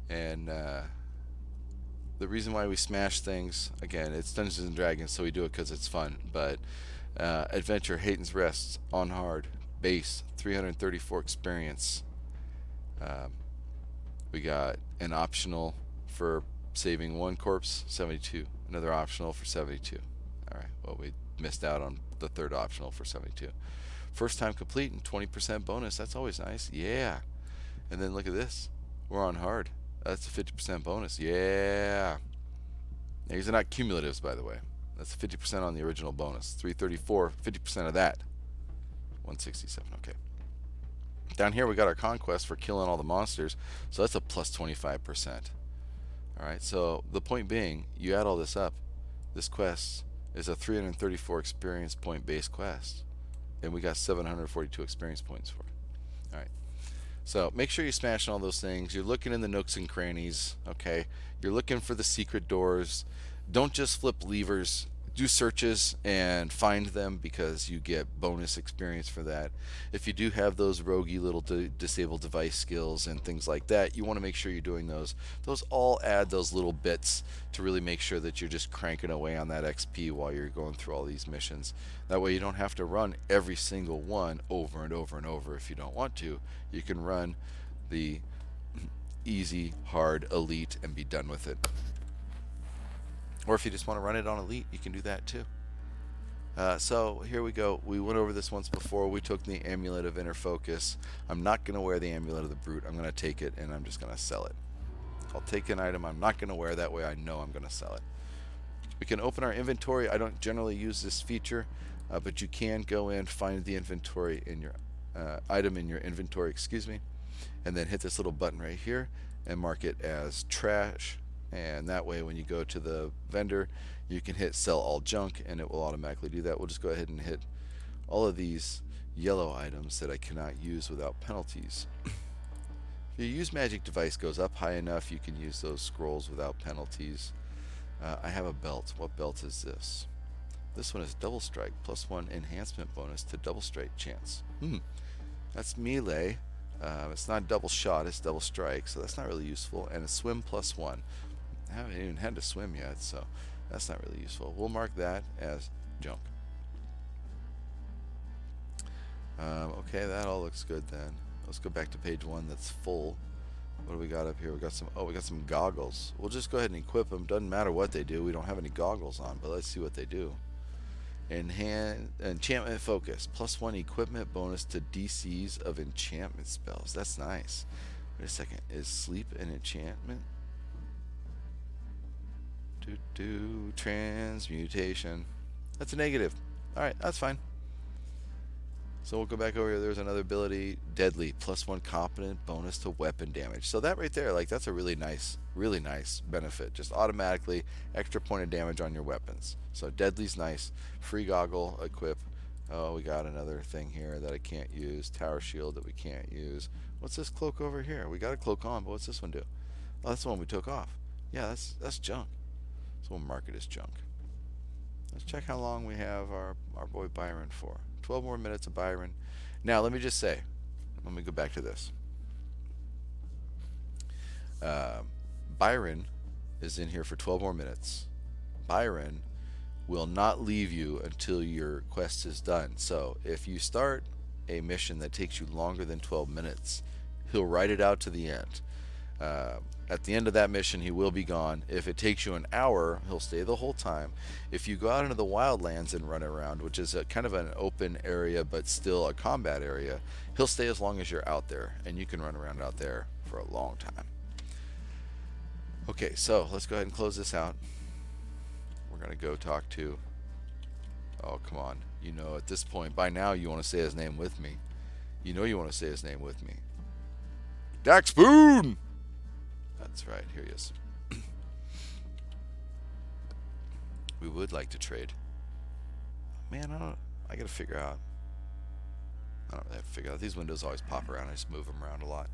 S1: And the reason why we smash things, again, it's Dungeons and Dragons, so we do it because it's fun. But Adventure, Hayden's Rest, on hard, base, 334 experience. We got an optional for saving one corpse, 72. Another optional for 72. Alright, well, we missed out on the third optional for 72. First time complete and 20% bonus. That's always nice. Yeah. And then look at this. We're on hard. That's a 50% bonus. Yeah. Now, these are not cumulatives, by the way. That's 50% on the original bonus. 334, 50% of that. 167. Okay. Down here we got our conquest for killing all the monsters. So that's a plus 25%. Alright, so the point being, you add all this up, this quest is a 334 experience point based quest. And we got 742 experience points for it. Alright, so make sure you're smashing all those things. You're looking in the nooks and crannies, okay? You're looking for the secret doors. Don't just flip levers. Do searches and find them, because you get bonus experience for that. If you do have those roguey little disabled device skills and things like that, you want to make sure you're doing those. Those all add those little bits to really make sure that you're just cranking away on that XP while you're going through all these missions. That way you don't have to run every single one over and over and over if you don't want to. You can run the easy, hard, elite and be done with it. Or if you just want to run it on elite, you can do that too. So here we go. We went over this once before. We took the amulet of inner focus. I'm not going to wear the amulet of the brute. I'm going to take it and I'm just going to sell it. I'll take an item I'm not going to wear. That way I know I'm going to sell it. We can open our inventory. I don't generally use this feature, but you can go in, find the inventory in your item in your inventory, and then hit this little button right here and mark it as trash. And that way when you go to the vendor, you can hit sell all junk and it will automatically do that. We'll just go ahead and hit all of these yellow items that I cannot use without penalties. If your use magic device goes up high enough, you can use those scrolls without penalties. I have a belt. What belt is this? This one is double strike, +1 enhancement bonus to double strike chance. That's melee. It's not double shot, it's double strike, so that's not really useful. And a swim +1. I haven't even had to swim yet, so that's not really useful. We'll mark that as junk. Okay, that all looks good then. Let's go back to page 1 that's full. What do we got up here? We got some goggles. We'll just go ahead and equip them. Doesn't matter what they do. We don't have any goggles on, but let's see what they do. Enchantment focus, +1 equipment bonus to DCs of enchantment spells. That's nice. Wait a second. Is sleep an enchantment? Transmutation. That's a negative. Alright, that's fine. So we'll go back over here. There's another ability, deadly, +1 competent bonus to weapon damage. So that right there, like, that's a really nice benefit. Just automatically extra point of damage on your weapons. So deadly's nice. Free goggle, equip. Oh, we got another thing here that I can't use. Tower shield that we can't use. What's this cloak over here? We got a cloak on, but what's this one do? Oh, that's the one we took off. Yeah, that's junk. So we'll mark it as junk. Let's check how long we have our boy Byron for. 12 more minutes of Byron. Now, let me just say, let me go back to this. Byron is in here for 12 more minutes. Byron will not leave you until your quest is done. So if you start a mission that takes you longer than 12 minutes, he'll write it out to the end. At the end of that mission, he will be gone. If it takes you an hour, he'll stay the whole time. If you go out into the wildlands and run around, which is a kind of an open area but still a combat area, he'll stay as long as you're out there, and you can run around out there for a long time. Okay, so let's go ahead and close this out. We're going to go talk to... Oh, come on. You know, at this point, by now, you want to say his name with me. You know you want to say his name with me. Dax Boone! That's right, here he is. We would like to trade. Man, I gotta figure out. I don't really have to figure out. These windows always pop around. I just move them around a lot.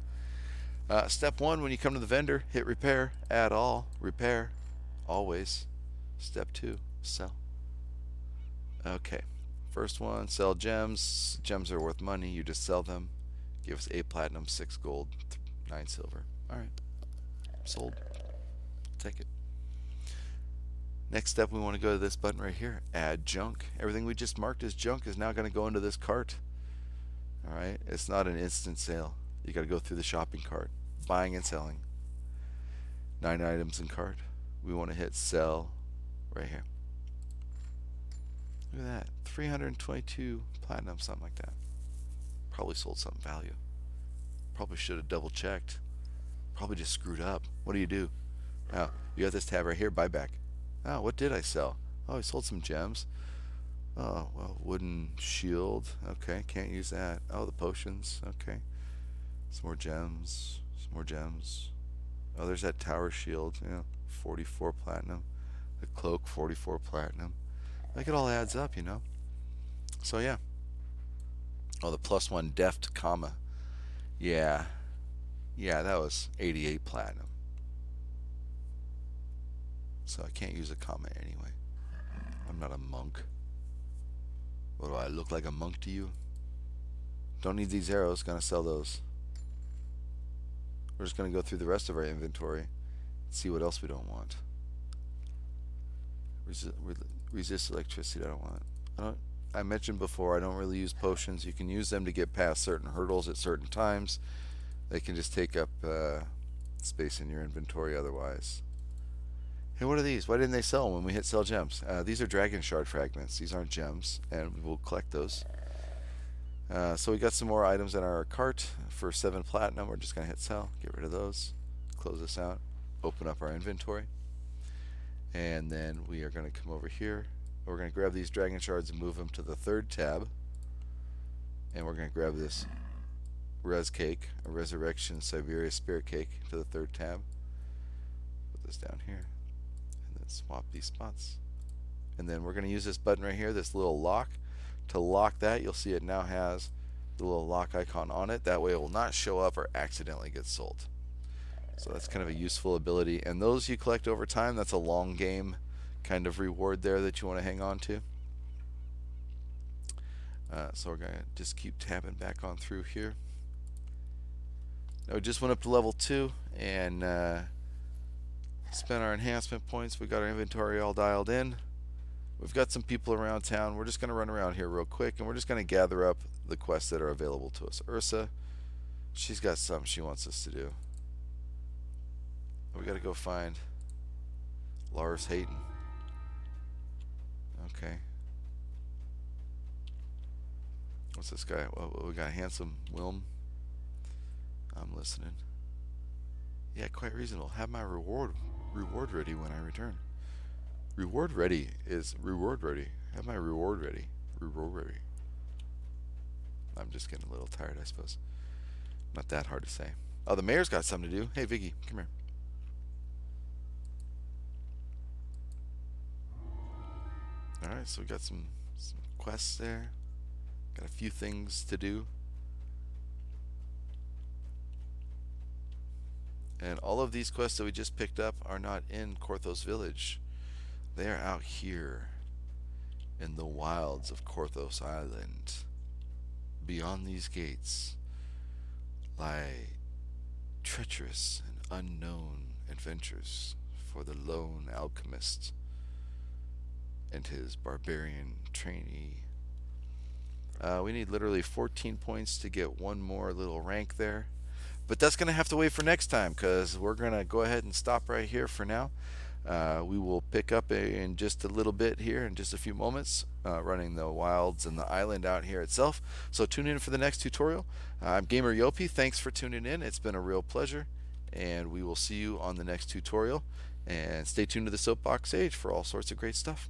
S1: Step 1, when you come to the vendor, hit repair, add all, repair, always. Step 2, sell. Okay, first one, sell gems. Gems are worth money. You just sell them. Give us 8 platinum, 6 gold, 9 silver. Alright. Sold. Take it. Next step, we want to go to this button right here. Add junk. Everything we just marked as junk is now going to go into this cart. Alright. It's not an instant sale. You got to go through the shopping cart. Buying and selling. 9 items in cart. We want to hit sell right here. Look at that. 322 platinum, something like that. Probably sold some value. Probably should have double checked. Probably just screwed up. What do you do? Oh, you got this tab right here, buyback. Oh, what did I sell? Oh, I sold some gems. Oh, well, wooden shield. Okay, can't use that. Oh, the potions. Okay. Some more gems. Some more gems. Oh, there's that tower shield. 44 platinum. The cloak, 44 platinum. Like, it all adds up, So, yeah. Oh, the +1 deft comma. Yeah. Yeah, that was 88 platinum. So I can't use a comma anyway. I'm not a monk. What do I look like, a monk to you? Don't need these arrows. Gonna sell those. We're just gonna go through the rest of our inventory and see what else we don't want. Resist electricity. I don't want. I mentioned before, I don't really use potions. You can use them to get past certain hurdles at certain times. They can just take up space in your inventory otherwise. Hey, what are these? Why didn't they sell when we hit sell gems? These are dragon shard fragments. These aren't gems, and we'll collect those. So we got some more items in our cart for 7 platinum. We're just going to hit sell, get rid of those, close this out, open up our inventory, and then we are going to come over here. We're going to grab these dragon shards and move them to the 3rd tab, and we're going to grab this res cake, a resurrection Siberia spirit cake, to the 3rd tab. Put this down here, and then swap these spots. And then we're going to use this button right here, this little lock. To lock that, you'll see it now has the little lock icon on it. That way it will not show up or accidentally get sold. So that's kind of a useful ability. And those you collect over time, that's a long game kind of reward there that you want to hang on to. So we're going to just keep tabbing back on through here. Now we just went up to level 2 and spent our enhancement points. We got our inventory all dialed in. We've got some people around town. We're just going to run around here real quick, and we're just going to gather up the quests that are available to us. Ursa, she's got something she wants us to do. We got to go find Lars Hayden. Okay. What's this guy? Well, we got Handsome Wilm. I'm listening. Yeah, quite reasonable. Have my reward ready when I return. Reward ready is reward ready. Have my reward ready. Reward ready. I'm just getting a little tired, I suppose. Not that hard to say. Oh, the mayor's got something to do. Hey, Vicky, come here. Alright, so we got some quests there. Got a few things to do. And all of these quests that we just picked up are not in Korthos Village. They are out here in the wilds of Korthos Island. Beyond these gates lie treacherous and unknown adventures for the lone alchemist and his barbarian trainee. We need literally 14 points to get one more little rank there. But that's going to have to wait for next time, because we're going to go ahead and stop right here for now. We will pick up in just a little bit here, in just a few moments, running the wilds and the island out here itself. So tune in for the next tutorial. I'm Gamer Yopi. Thanks for tuning in. It's been a real pleasure, and we will see you on the next tutorial. And stay tuned to the Soapbox Age for all sorts of great stuff.